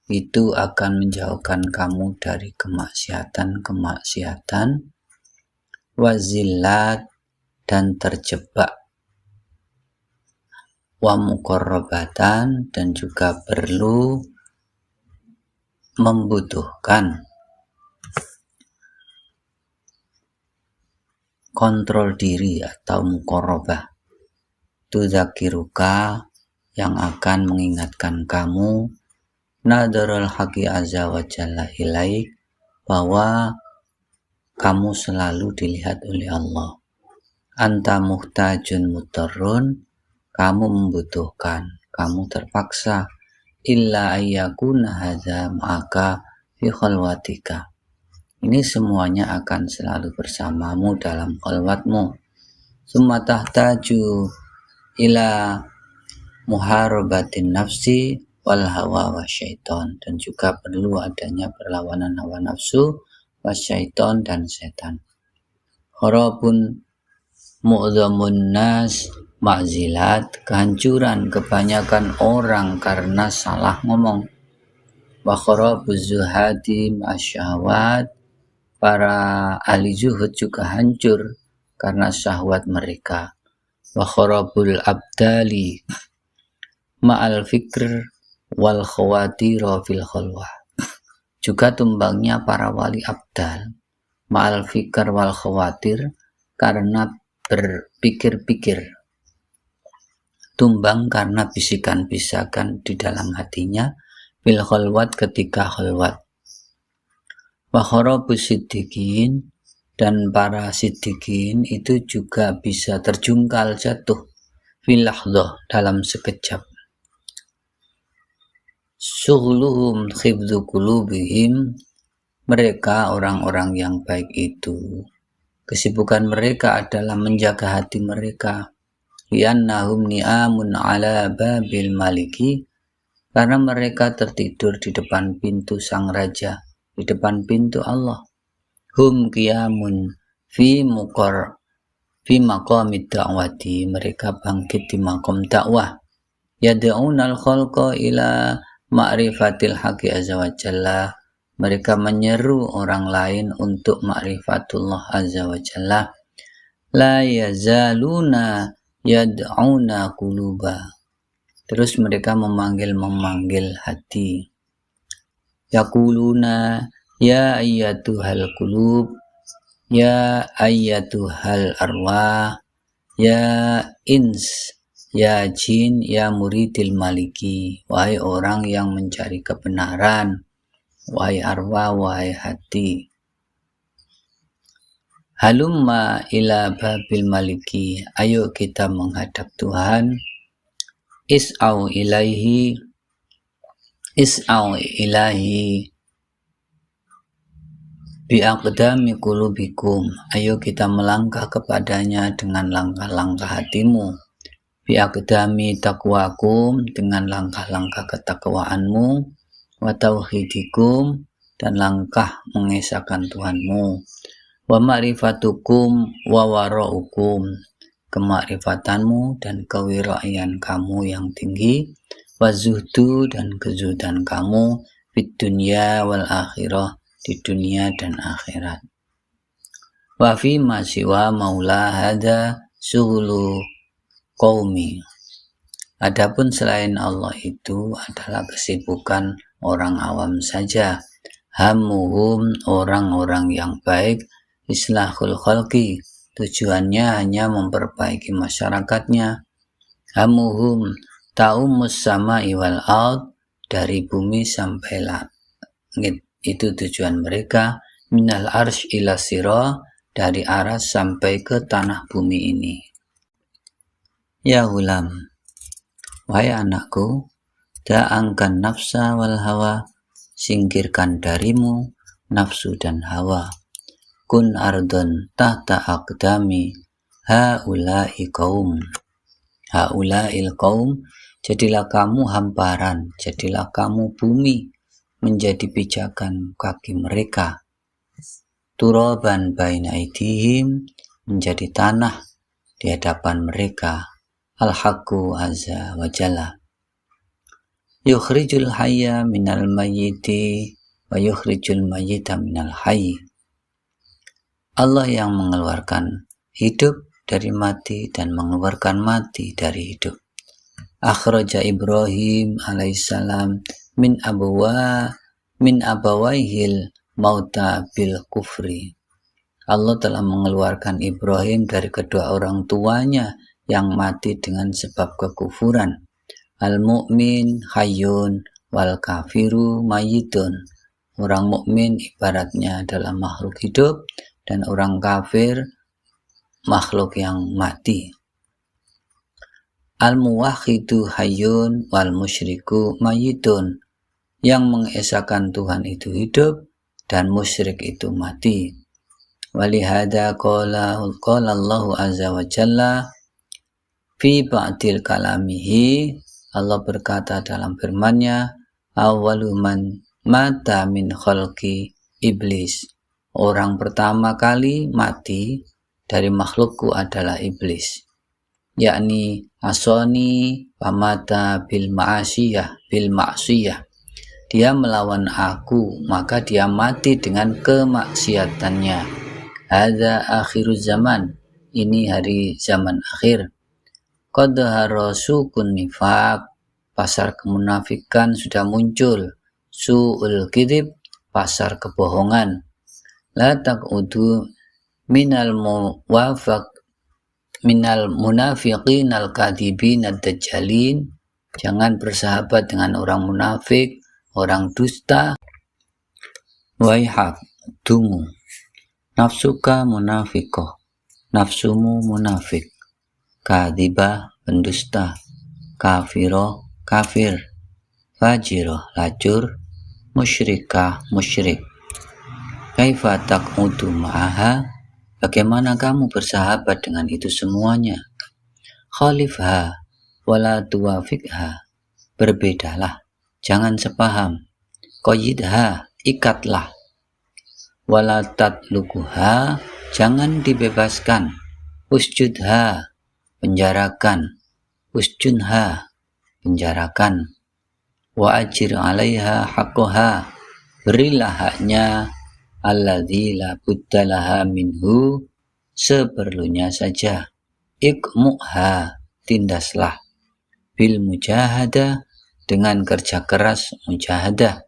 itu akan menjauhkan kamu dari kemaksiatan, wazillat, dan terjebak, wa muqarrabatan, dan juga perlu membutuhkan kontrol diri atau muqarrabah. Tudzakiruka, yang akan mengingatkan kamu nadarul haqi azza wa jalla ilaik, bahwa kamu selalu dilihat oleh Allah. Anta muhtajun mutarrun, kamu membutuhkan, kamu terpaksa, illa ayyakuna hadza ma'aka fi khalwatika, ini semuanya akan selalu bersamamu dalam khalwatmu. Summa tahtaju ila muharabatin nafsi wal hawa wasyaiton, dan juga perlu adanya perlawanan hawa nafsu, wasyaiton, dan setan. Kharabun mu'dhamun nas ma'zilat, kehancuran kebanyakan orang karena salah ngomong. Wa kharabuz zuhadi ma'asyahwat, para ahli zuhud juga hancur karena syahwat mereka. Wa kharabul abdali ma'al fikr wal khawatira fil khalwah, juga tumbangnya para wali abdal ma'al fikr wal khawatir, karena berpikir-pikir, tumbang karena bisikan-bisikan di dalam hatinya, fil khalwat, ketika khalwat. Wa kharabus siddiqin, dan para siddiqin itu juga bisa terjungkal jatuh fil lahdhah, dalam sekejap. Sughluhum khibdhu qulubihim, mereka orang-orang yang baik itu kesibukan mereka adalah menjaga hati mereka. Liannahum ni'amun ala babil maliki, karena mereka tertidur di depan pintu sang raja, di depan pintu Allah. Hum qiyamun fi maqamid da'wati, mereka bangkit di maqam dakwah. Yad'unal khalqa ila ma'rifatil haqqi azza wa jalla, mereka menyeru orang lain untuk ma'rifatullah azza wa jalla. La yazaluna yad'una quluba, terus mereka memanggil hati. Yaquluna ya ayyatuhal qulub, ya ayyatuhal arwah, ya ins Ya jin, ya muridil maliki, wahai orang yang mencari kebenaran, wahai arwah, wahai hati. Halumma ila babil maliki, ayo kita menghadap Tuhan. Is'au ilahi biaqdami qulubikum, ayo kita melangkah kepadanya dengan langkah-langkah hatimu. Biaqdami taqwakum, dengan langkah-langkah ketakwaanmu. Wa tauhidikum, dan langkah mengesahkan Tuhanmu. Wa ma'rifatukum wa wara'ukum, kemakrifatanmu dan kewiraian kamu yang tinggi. Wa zuhdu, dan kezuhdan kamu. Fid dunya wal akhirah, di dunia dan akhirat. Wa fi ma siwa maula hada sughulu qaumi, adapun selain Allah itu adalah kesibukan orang awam saja. Hamuhum, orang-orang yang baik. Islahul khalqi, tujuannya hanya memperbaiki masyarakatnya. Hamuhum ta'umus sama'i wal ard, dari bumi sampai langit, itu tujuan mereka. Minal arsh ila sira, dari aras sampai ke tanah bumi ini. Ya hulam, wahai anakku, da'angkan nafsa wal hawa, singkirkan darimu nafsu dan hawa. Kun ardon tahta aqdami haula'il qaum, jadilah kamu hamparan, jadilah kamu bumi, menjadi pijakan kaki mereka. Turaban baina aidihim, menjadi tanah di hadapan mereka. Al-haqqu azza wa jalla. Yukhrijul hayya minal mayyiti wa yukhrijul mayyita minal hayy. Allah yang mengeluarkan hidup dari mati dan mengeluarkan mati dari hidup. Akhraja Ibrahim alaihissalam min abawaihil mauta bil kufri. Allah telah mengeluarkan Ibrahim dari kedua orang tuanya yang mati dengan sebab kekufuran. Al-mu'min hayyun wal kafiru mayyitun. Orang mukmin ibaratnya adalah makhluk hidup dan orang kafir makhluk yang mati. Al-muwahhidu hayyun wal musyriku mayyitun. Yang mengesahkan Tuhan itu hidup dan musyrik itu mati. Walihada qala Allahu azza wa jalla fi ba'dil kalamihi, Allah berkata dalam firman-Nya, awwalu man mata min khalqi iblis. Orang pertama kali mati dari makhlukku adalah iblis. Yakni asoni pamata bil ma'siyah. Dia melawan aku, maka dia mati dengan kemaksiatannya. Hadza akhiruz zaman, ini hari zaman akhir. Qad harasukun nifaq, pasar kemunafikan sudah muncul. Su'ul kidib, pasar kebohongan. La taq'udu minal munafiqin al-kadhibin ad-dajjalin. Jangan bersahabat dengan orang munafik, orang dusta. Waihak, dungu. Nafsuka munafiqah, nafsumu munafik. Kadhibah, pendusta. Kafiro, kafir. Fajiro, lacur. Musyrikah, musyrik. Kaifa taq'udu ma'aha, bagaimana kamu bersahabat dengan itu semuanya? Khalifha wala tuwafiqha, berbedalah, jangan sepaham. Qayyidha, ikatlah. Wala tatluquha, jangan dibebaskan. Usjudha, penjarakan. Usjunha, penjarakan. Wa ajir 'alaiha haqqaha, berilah haknya. Alladzi la buddalaha minhu, seperlunya saja. Ikmu'ha, tindaslah. Bil mujahadah, dengan kerja keras mujahadah.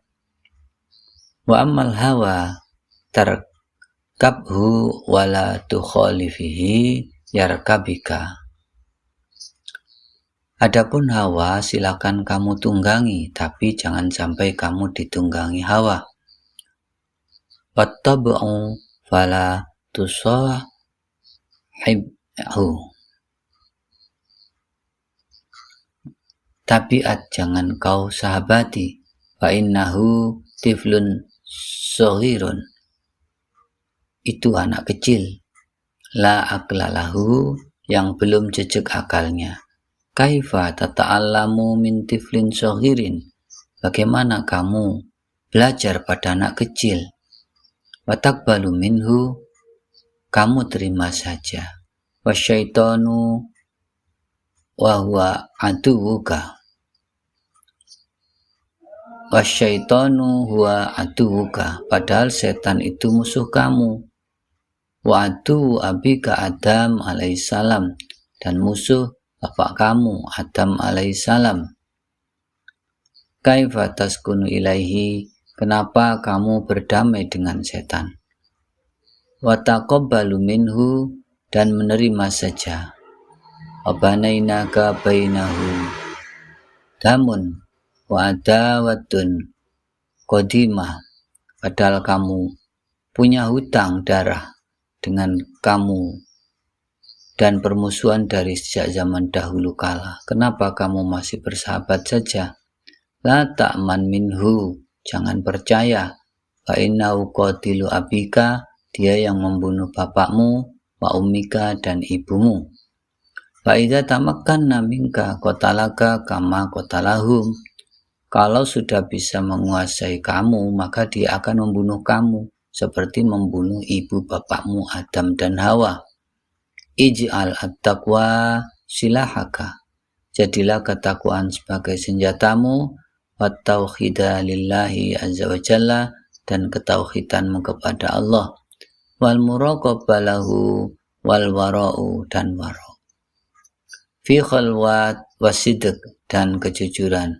Wa ammal hawa tarkabhu wala tukhalifihi yarkabika. Adapun hawa silakan kamu tunggangi, tapi jangan sampai kamu ditunggangi hawa. Wattabu'u fala tusahibhu. Tabiat jangan kau sahabati. Fa innahu tiflun shaghirun. Itu anak kecil. La aklalahu, yang belum jejak akalnya. Kaifa tata'allamu min tiflin shaghirin. Bagaimana kamu belajar pada anak kecil? Watakbalu minhu, kamu terima saja. Wasyaitanu wahuwa aduwuka. Wasyaitanu huwa aduwuka, padahal setan itu musuh kamu. Wa adu abika Adam alaihissalam, dan musuh bapak kamu Adam alaihissalam. Kaifa taskunu ilaihi, kenapa kamu berdamai dengan setan? Wa taqabbalu minhu, dan menerima saja. Wa banainaka bainahu damun wa adawatun qadimah, padahal kamu punya hutang darah dengan kamu dan permusuhan dari sejak zaman dahulu kala. Kenapa kamu masih bersahabat saja? La ta'man minhu, jangan percaya. Fa innahu qatilu abika, dia yang membunuh bapakmu, wa ummika, dan ibumu. Fa idza tamakkanna minka qatalaka kama qatalahum. Kalau sudah bisa menguasai kamu, maka dia akan membunuh kamu seperti membunuh ibu bapakmu Adam dan Hawa. Ij'al at-taqwa silahaka, jadilah ketakwaan sebagai senjatamu, wa tauhida lillahi azza wa jalla, dan ketauhidanmu kepada Allah, wal muraqabah lahu wal wara'u, dan wara', fi khalwat wasidq, dan kejujuran,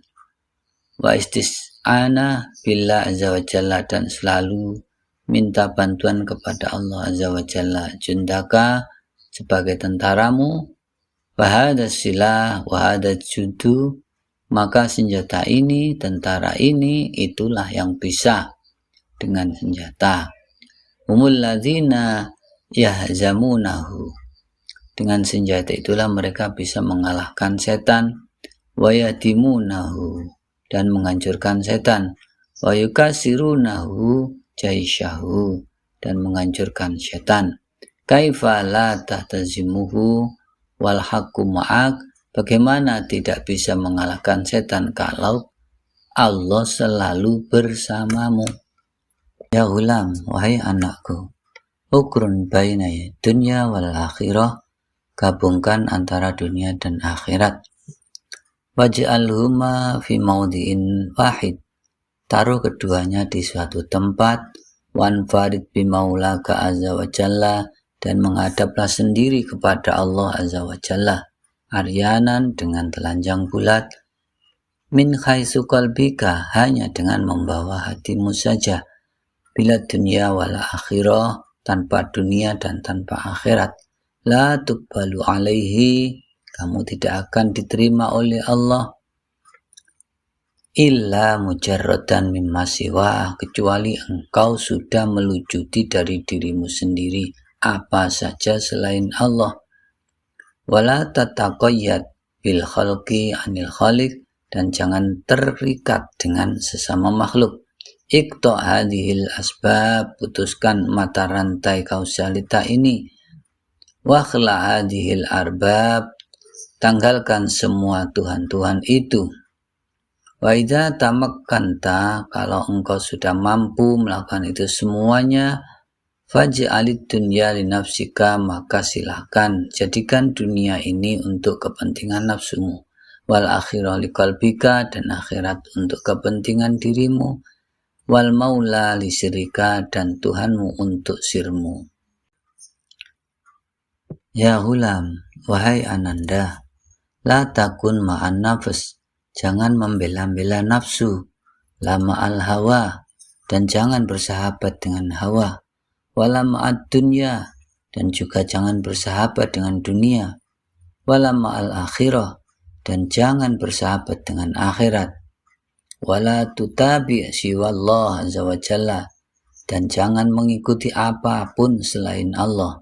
wa istis'ana billah azza wa jalla, dan selalu minta bantuan kepada Allah azza wa jalla. Jundaka, sebagai tentaramu, wahada silah wahada judu, maka senjata ini, tentara ini, itulah yang bisa dengan senjata. Humul ladzina yahzamunahu, dengan senjata itulah mereka bisa mengalahkan setan. Wa yadimunahu, dan menghancurkan setan. Wa yukasirunahu jaisyahu, dan menghancurkan setan. Kaifa la tahtazimuhu wal haqqu ma'ak, bagaimana tidak bisa mengalahkan setan kalau Allah selalu bersamamu. Ya ghulam, wahai anakku, ukrun baina dunya wal akhirah, gabungkan antara dunia dan akhirat. Waj'alhuma fi maudhi'in wahid, taruh keduanya di suatu tempat. Wanfarid bimaulaka azza wa jalla, dan menghadaplah sendiri kepada Allah azza wa jalla. Aryanan, dengan telanjang bulat. Min khaisu qalbika, hanya dengan membawa hatimu saja. Bila dunia wala akhirah, tanpa dunia dan tanpa akhirat. La tuqbalu alaihi, kamu tidak akan diterima oleh Allah. Illa mujarradan mimma siwa, kecuali engkau sudah melucuti dari dirimu sendiri apa saja selain Allah. Wala tataqayyad bil khalqi anil khaliq, dan jangan terikat dengan sesama makhluk. Iqta hadhil asbab, putuskan mata rantai kausalita ini. Wa khla hadhil arbab, tanggalkan semua Tuhan-Tuhan itu. Wa idza tamakkanta, kalau engkau sudah mampu melakukan itu semuanya, faj'alid dunya li nafsika, maka silakan jadikan dunia ini untuk kepentingan nafsumu. Wal akhirah li qalbika, dan akhirat untuk kepentingan dirimu. Wal maula li sirrika, dan Tuhanmu untuk sirmu. Ya ghulam, wahai ananda, la takun ma'an nafs, jangan membela-bela nafsu. Lama al-hawa, dan jangan bersahabat dengan hawa. Wala ma'ad dunya, dan juga jangan bersahabat dengan dunia. Wala ma'al akhirah, dan jangan bersahabat dengan akhirat. Wala tutabi' siwallah azza wa jalla, dan jangan mengikuti apapun selain Allah.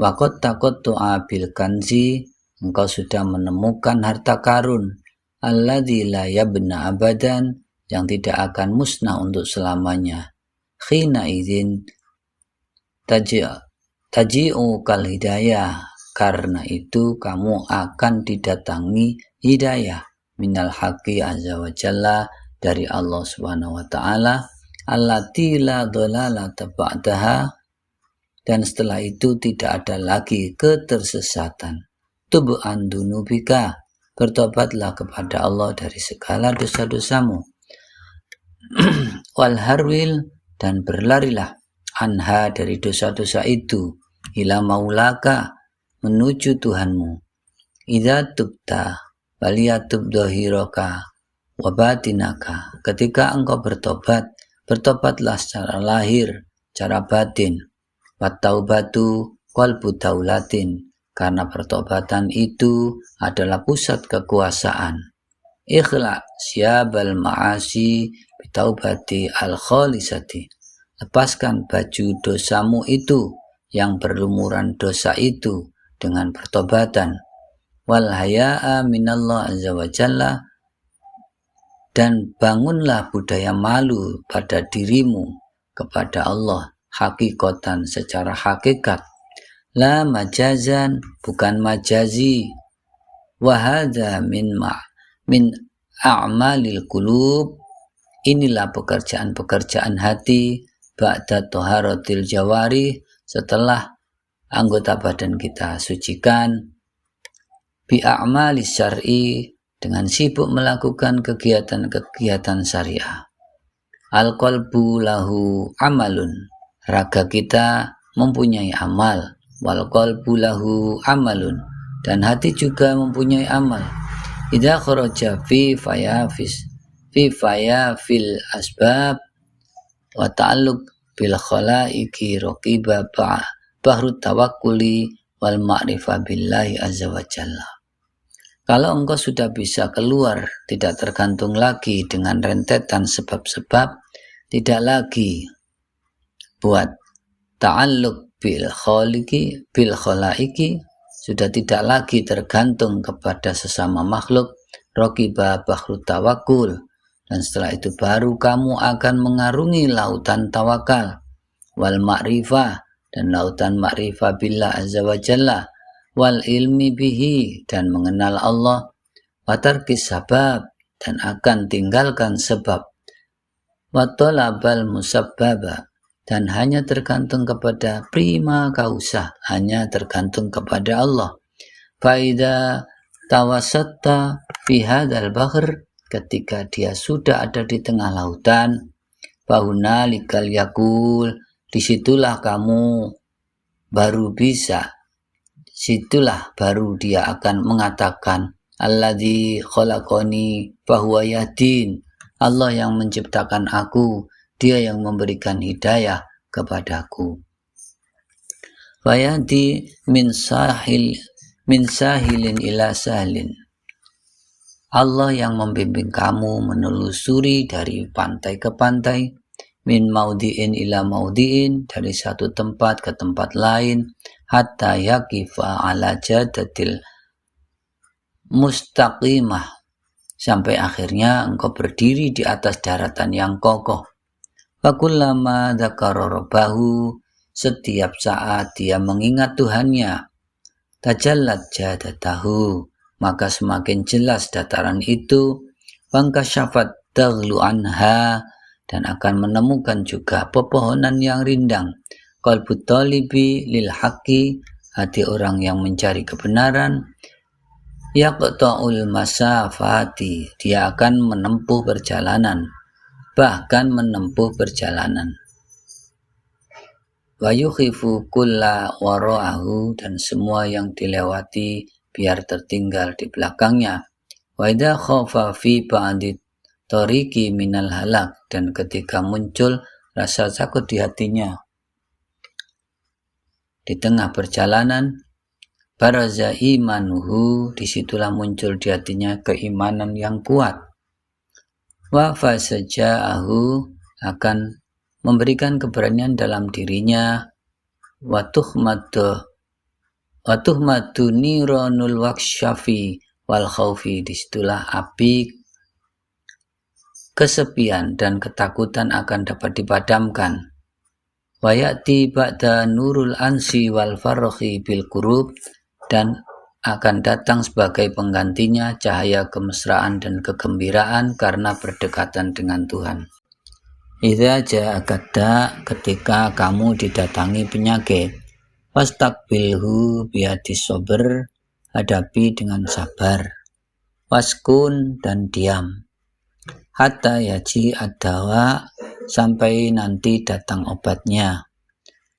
Waqad taqattu'a bil kanzi, engkau sudah menemukan harta karun, alladzi la yabna abadan, yang tidak akan musnah untuk selamanya. Khina idzin taji'u kal hidayah, karena itu kamu akan didatangi hidayah minal haqqi azza wa jalla, dari Allah subhanahu wa ta'ala, allati la dhalalata ba'daha, dan setelah itu tidak ada lagi ketersesatan. Tub an dunubika, bertobatlah kepada Allah dari segala dosa-dosamu. Wal harwil, dan berlarilah anha, dari dosa-dosa itu, ila maulaka, menuju Tuhanmu. Idza tubta waliyatub dhahiraka wa batinaka, ketika engkau bertobat, bertobatlah secara lahir, secara batin. Wattaubatu qalbu daulatin, karena pertobatan itu adalah pusat kekuasaan. Ikhla syabal ma'asi bitaubati al-khalisati, lepaskan baju dosamu itu, yang berlumuran dosa itu, dengan pertobatan. Wal haya'a minallah azza wa jalla, dan bangunlah budaya malu pada dirimu kepada Allah, hakikatan, secara hakikat. La majazan, bukan majazi. Wahada min a'malil qulub, inilah pekerjaan-pekerjaan hati, ba'da taharatil jawari, setelah anggota badan kita sucikan, bi a'malis syar'i, dengan sibuk melakukan kegiatan-kegiatan syariah. Al-qalbu lahu amalun, raga kita mempunyai amal. Wal qalbu lahu amalun, dan hati juga mempunyai amal. Idza kharaja fi fil asbab wa ta'alluq bil khalaiqi raqiba bahru tawakkuli wal ma'rifah billahi azza wa jalla. Kalau engkau sudah bisa keluar, tidak tergantung lagi dengan rentetan sebab-sebab, tidak lagi buat ta'alluq bil khalaiki, sudah tidak lagi tergantung kepada sesama makhluk, raqiba bahru tawakkul, dan setelah itu baru kamu akan mengarungi lautan tawakal, wal ma'rifah, dan lautan ma'rifah billah azza wa jalla, wal ilmi bihi, dan mengenal Allah, wa tarkis sabab, dan akan tinggalkan sebab, wa talabal musabbaba, dan hanya tergantung kepada prima causa, hanya tergantung kepada Allah. Faida tawasatta fi hadzal bahr, ketika dia sudah ada di tengah lautan, bahuna likal yakul, disitulah kamu baru bisa, situlah baru dia akan mengatakan, alladzi khalaqani fahuwa yahdin, Allah yang menciptakan aku, dia yang memberikan hidayah kepadaku. Fayadi min sahilin ila sahlin, Allah yang membimbing kamu menelusuri dari pantai ke pantai, min maudiin ila maudiin, dari satu tempat ke tempat lain, hatta yaqifa ala jadatil mustaqimah, sampai akhirnya engkau berdiri di atas daratan yang kokoh. Fakullama dzakara rabbahu, setiap saat dia mengingat Tuhannya, tajallat jadatahu, maka semakin jelas dataran itu, wangkasyafat taghlu anha, dan akan menemukan juga pepohonan yang rindang, qalbu talibi lil haqqi, hati orang yang mencari kebenaran, yaqta'ul masafati, dia akan menempuh perjalanan, bahkan menempuh perjalanan. Wa yukhifu kulla wara'ahu, dan semua yang dilewati biar tertinggal di belakangnya. Wa idza khafa fi ba'di tariqi minal halak, dan ketika muncul rasa takut di hatinya di tengah perjalanan, baraza imanuhu, disitulah muncul di hatinya keimanan yang kuat. Wa fasaja'ahu, akan memberikan keberanian dalam dirinya. Wa tuhmatu niranul waksyafi wal khawfi, disitulah api kesepian dan ketakutan akan dapat dipadamkan. Wa ya'ti ba'da nurul ansi wal farhi bil qurub, dan akan datang sebagai penggantinya cahaya kemesraan dan kegembiraan karena berdekatan dengan Tuhan. Idza ja'aka, ketika kamu didatangi penyakit, fastaqbilhu biadis sabr, hadapi dengan sabar. Waskun, dan diam. Hatta yaji ad-dawa, sampai nanti datang obatnya.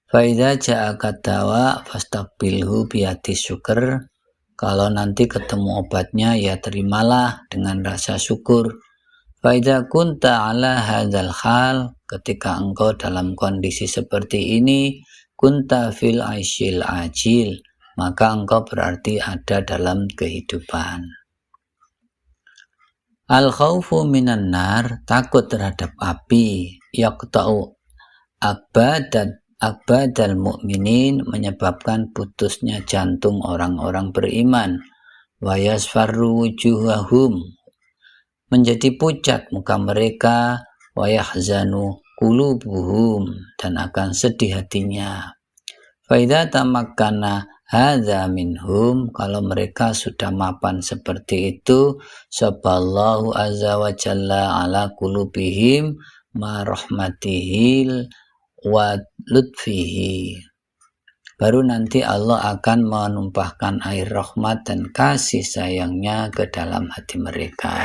Faidza ja'aka dawa fastaqbilhu biadis syukur, kalau nanti ketemu obatnya ya terimalah dengan rasa syukur. Faidza kunta ala hadzal hal, ketika engkau dalam kondisi seperti ini, kunta fil aisyil ajil, maka engkau berarti ada dalam kehidupan. Al khaufu minan nar, takut terhadap api, yaqta'u akbadal mu'minin, menyebabkan putusnya jantung orang-orang beriman. Wa yasfarru wujuhahum, menjadi pucat muka mereka. Wa yahzanu qulubuhum, dan akan sedih hatinya. Fa idza tamakkana hadza minhum, kalau mereka sudah mapan seperti itu, saballahu azza wa jalla ala qulubihim ma rahmatihil wa lutfihi, baru nanti Allah akan menumpahkan air rahmat dan kasih sayangnya ke dalam hati mereka.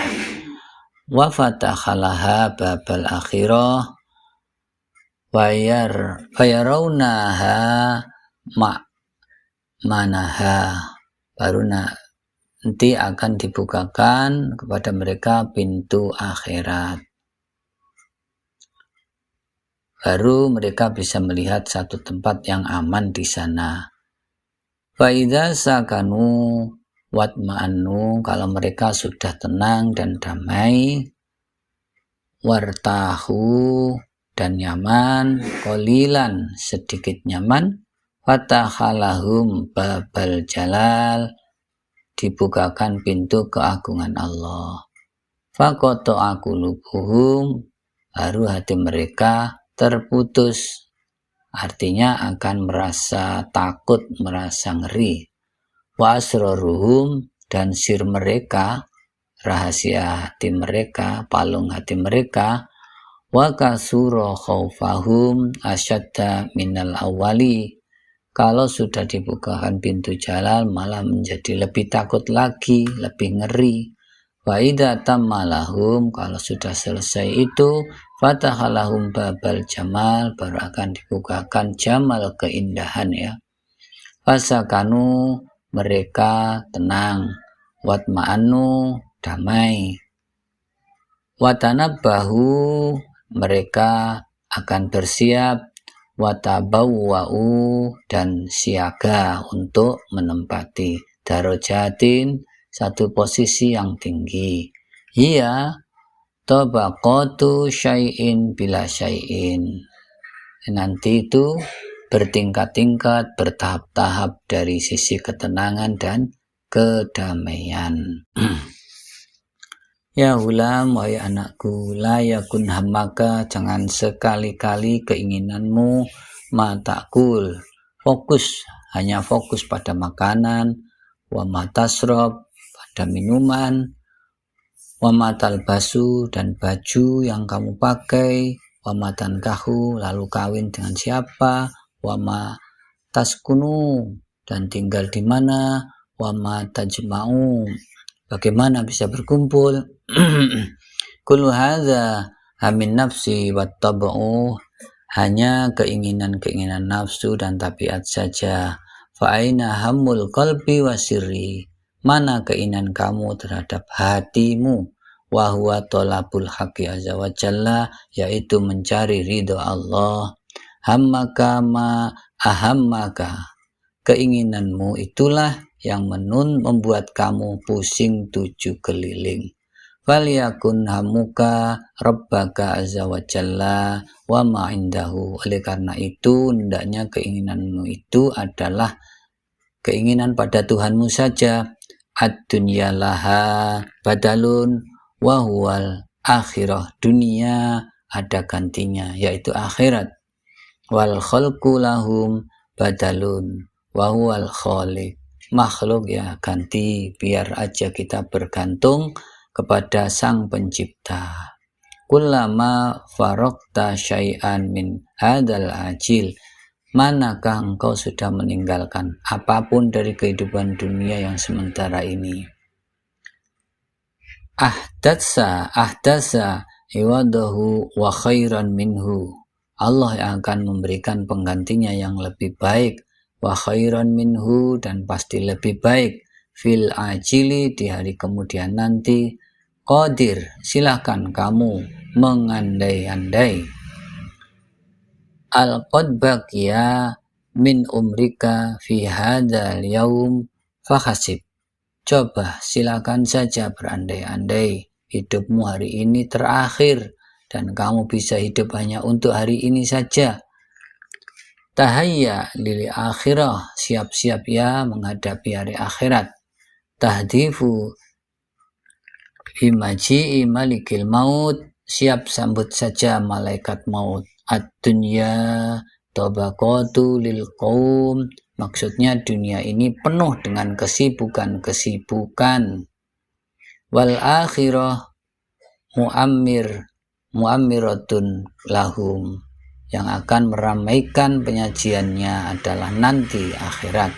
Wa fatakhalaha babal akhirah wa yarawnaha manaha, baru nanti akan dibukakan kepada mereka pintu akhirat, baru mereka bisa melihat satu tempat yang aman di sana. Faidza sakanu watma'annu, kalau mereka sudah tenang dan damai, wartahu, dan nyaman, qolilan, sedikit nyaman, fatakhalahum babal jalal, dibukakan pintu keagungan Allah. Faqata'a qulubuhum, baru hati mereka terputus, artinya akan merasa takut, merasa ngeri. Wa asraruhum, dan sir mereka, rahasia hati mereka, palung hati mereka. Wa kasura khaufahum asyadda minal awali, kalau sudah dibukakan pintu jalal malah menjadi lebih takut lagi, lebih ngeri. Wa idza tammalahum, kalau sudah selesai itu, fatahalahum babal jamal, baru akan dibukakan jamal, keindahan ya. Fasakanu, mereka tenang. Watma'anu, damai. Watanabbahu, mereka akan bersiap. Watabawwa'u, dan siaga untuk menempati darajatin, satu posisi yang tinggi. Iya, tabaqatu syai'in bila syai'in, nanti itu bertingkat-tingkat, bertahap-tahap dari sisi ketenangan dan kedamaian. Ya hulam, wahai anakku, la yakun hammaka, jangan sekali-kali keinginanmu matakul, hanya fokus pada makanan, wa matasrob, pada minuman, wa matalbasu, dan baju yang kamu pakai, wa matankahu, lalu kawin dengan siapa, wa mataskunu, dan tinggal di mana, wa matajma'u, bagaimana bisa berkumpul. Kullu hadza hamin nafsi wattab'u, hanya keinginan-keinginan nafsu dan tabiat saja. Fa aina hammul qalbi wa sirri, mana keinginan kamu terhadap hatimu. Wa huwa talabul haqqi azza wa jalla, yaitu mencari ridho Allah. Hammaka ma ahammaka, keinginanmu itulah yang membuat kamu pusing 7 keliling. Falyakun hamuka rabbaka azza wa jalla wa ma indahu. Oleh karena itu, hendaknya keinginanmu itu adalah keinginan pada Tuhanmu saja. Ad-dunya laha badalun wa huwal akhirah. Dunia ada gantinya, yaitu akhirat. Wal khalqu lahum badalun wa huwal khaliq. Makhluk ya ganti, biar aja kita bergantung kepada Sang Pencipta. Kullama faraqta syai'an min hadal ajil, manakah engkau sudah meninggalkan apapun dari kehidupan dunia yang sementara ini? Ahdasa iwadahu wa khairan minhu. Allah yang akan memberikan penggantinya yang lebih baik, wa khairan minhu, dan pasti lebih baik, fil ajili, di hari kemudian nanti. Qadir, silahkan kamu mengandai-andai. Al-qad baqiya min umrika fi hadzal yaum fakhasib. Coba silakan saja berandai-andai, hidupmu hari ini terakhir dan kamu bisa hidup hanya untuk hari ini saja. Tahayya lil akhirah, siap-siap ya menghadapi hari akhirat. Tahdifu bimaji'i malikil maut, siap sambut saja malaikat maut. Ad-dunya tabaqatu lil qaum, maksudnya dunia ini penuh dengan kesibukan-kesibukan. Wal akhirah muammiratun lahum, yang akan meramaikan penyajiannya adalah nanti akhirat.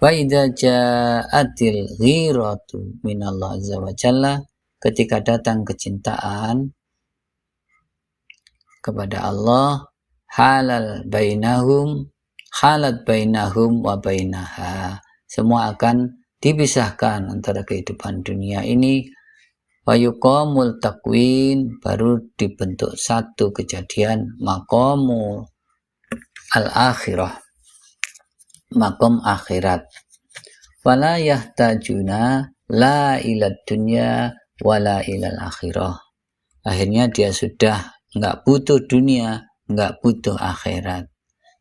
Wa idza ja'atil ghiratu minallah azza wa jalla, ketika datang kecintaan kepada Allah, halat bainahum wa bainaha, semua akan dipisahkan antara kehidupan dunia ini. Wa yuqamul takwin, baru dibentuk satu kejadian, maqamu al-akhirah, maqam akhirat. Wala yahtajuna la ilad dunya wala ilal akhirah. Akhirnya dia sudah enggak butuh dunia, enggak butuh akhirat.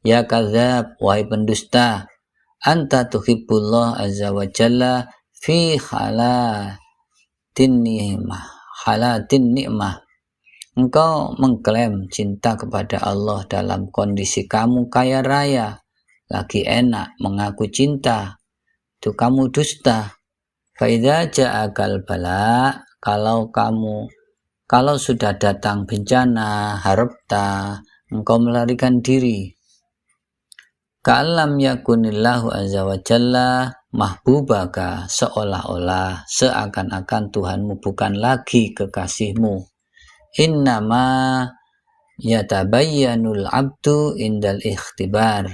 Ya kadzab, wahai pendusta, anta tuhibbullah azza wa jalla fi halatin ni'mah. Engkau mengklaim cinta kepada Allah dalam kondisi kamu kaya raya, lagi enak mengaku cinta, itu kamu dusta. Faidza ja'akal bala, kalau sudah datang bencana, harapta, engkau melarikan diri. Ka'alam yakunillahu azza wa jalla mahbubaka, seolah-olah seakan-akan Tuhanmu bukan lagi kekasihmu. Innama yatabayyanul abdu indal ikhtibar,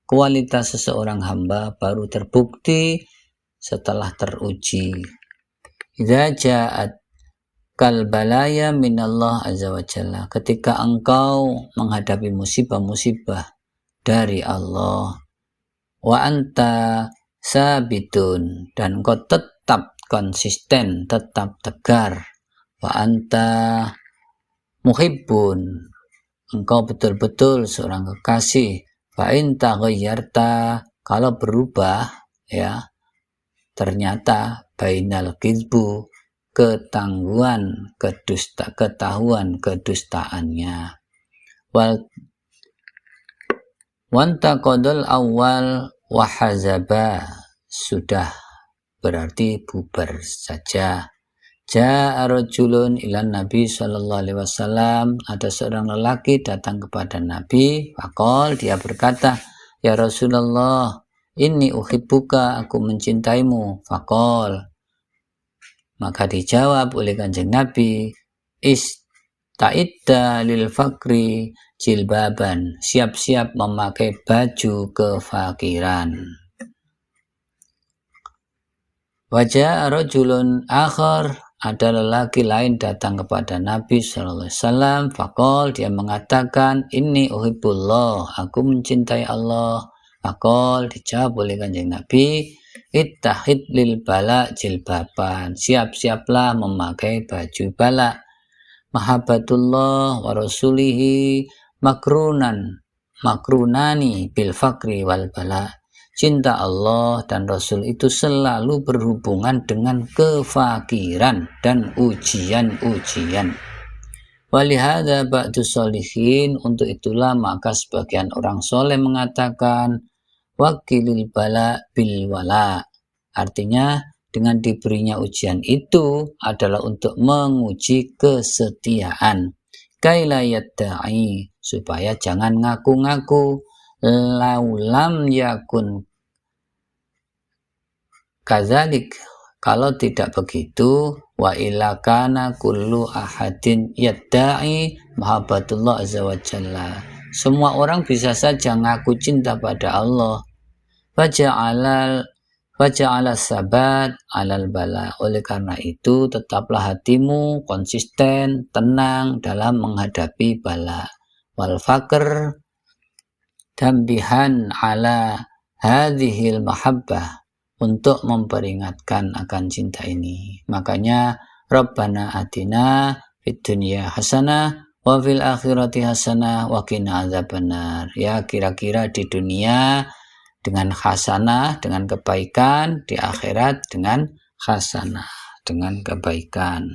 kualitas seseorang hamba baru terbukti setelah teruji. Idza ja'at kal balaya minallah azza wa jalla, ketika engkau menghadapi musibah-musibah dari Allah, wa anta sabitun, dan engkau tetap konsisten, tetap tegar, wa anta muhibbun, engkau betul-betul seorang kekasih, fa in taghayyarta, kalau berubah ya, ternyata bainal kizbu, ketangguhan, ketahuan kedustaannya. Wantaqadal awal wahazaba, sudah berarti bubar saja. Ja'a rajulun ilan Nabi sallallahu alaihi wasallam, ada seorang lelaki datang kepada Nabi. Faqal, dia berkata, ya Rasulullah, inni uhibbuka, aku mencintaimu. Faqal, maka dijawab oleh Kanjeng Nabi, ista'idda lil fakri jilbaban, siap-siap memakai baju kefakiran. Wajah rajulun akhar, ada lelaki lain datang kepada Nabi sallallahu alaihi wasallam. Faqal, dia mengatakan, inni uhibbullah, aku mencintai Allah. Fakol dijawab oleh Kanjeng Nabi, ittahid lil bala jilbaban, siap-siaplah memakai baju bala. Mahabbatullah wa rasulihi makrunani bil fakri wal bala. Cinta Allah dan Rasul itu selalu berhubungan dengan kefakiran dan ujian-ujian. Walihada ba'du sholihin, untuk itulah maka sebagian orang soleh mengatakan wakilil bala bil wala, artinya dengan diberinya ujian itu adalah untuk menguji kesetiaan, kaila yadda'i, supaya jangan ngaku-ngaku, laulam yakun kadzalik, kalau tidak begitu, wa illa kana kullu ahadin yadda'i mahabbatullah azza wa jalla, semua orang bisa saja ngaku cinta pada Allah. Faja'ala sabat alal bala, oleh karena itu tetaplah hatimu konsisten, tenang dalam menghadapi bala. Wal fakr tambihan ala hadhil mahabbah, untuk memperingatkan akan cinta ini. Makanya Rabbana atina fid dunya hasanah wa fil akhirati hasanah wa qina adzabannar. Ya, kira-kira di dunia dengan hasanah, dengan kebaikan, di akhirat dengan hasanah, dengan kebaikan.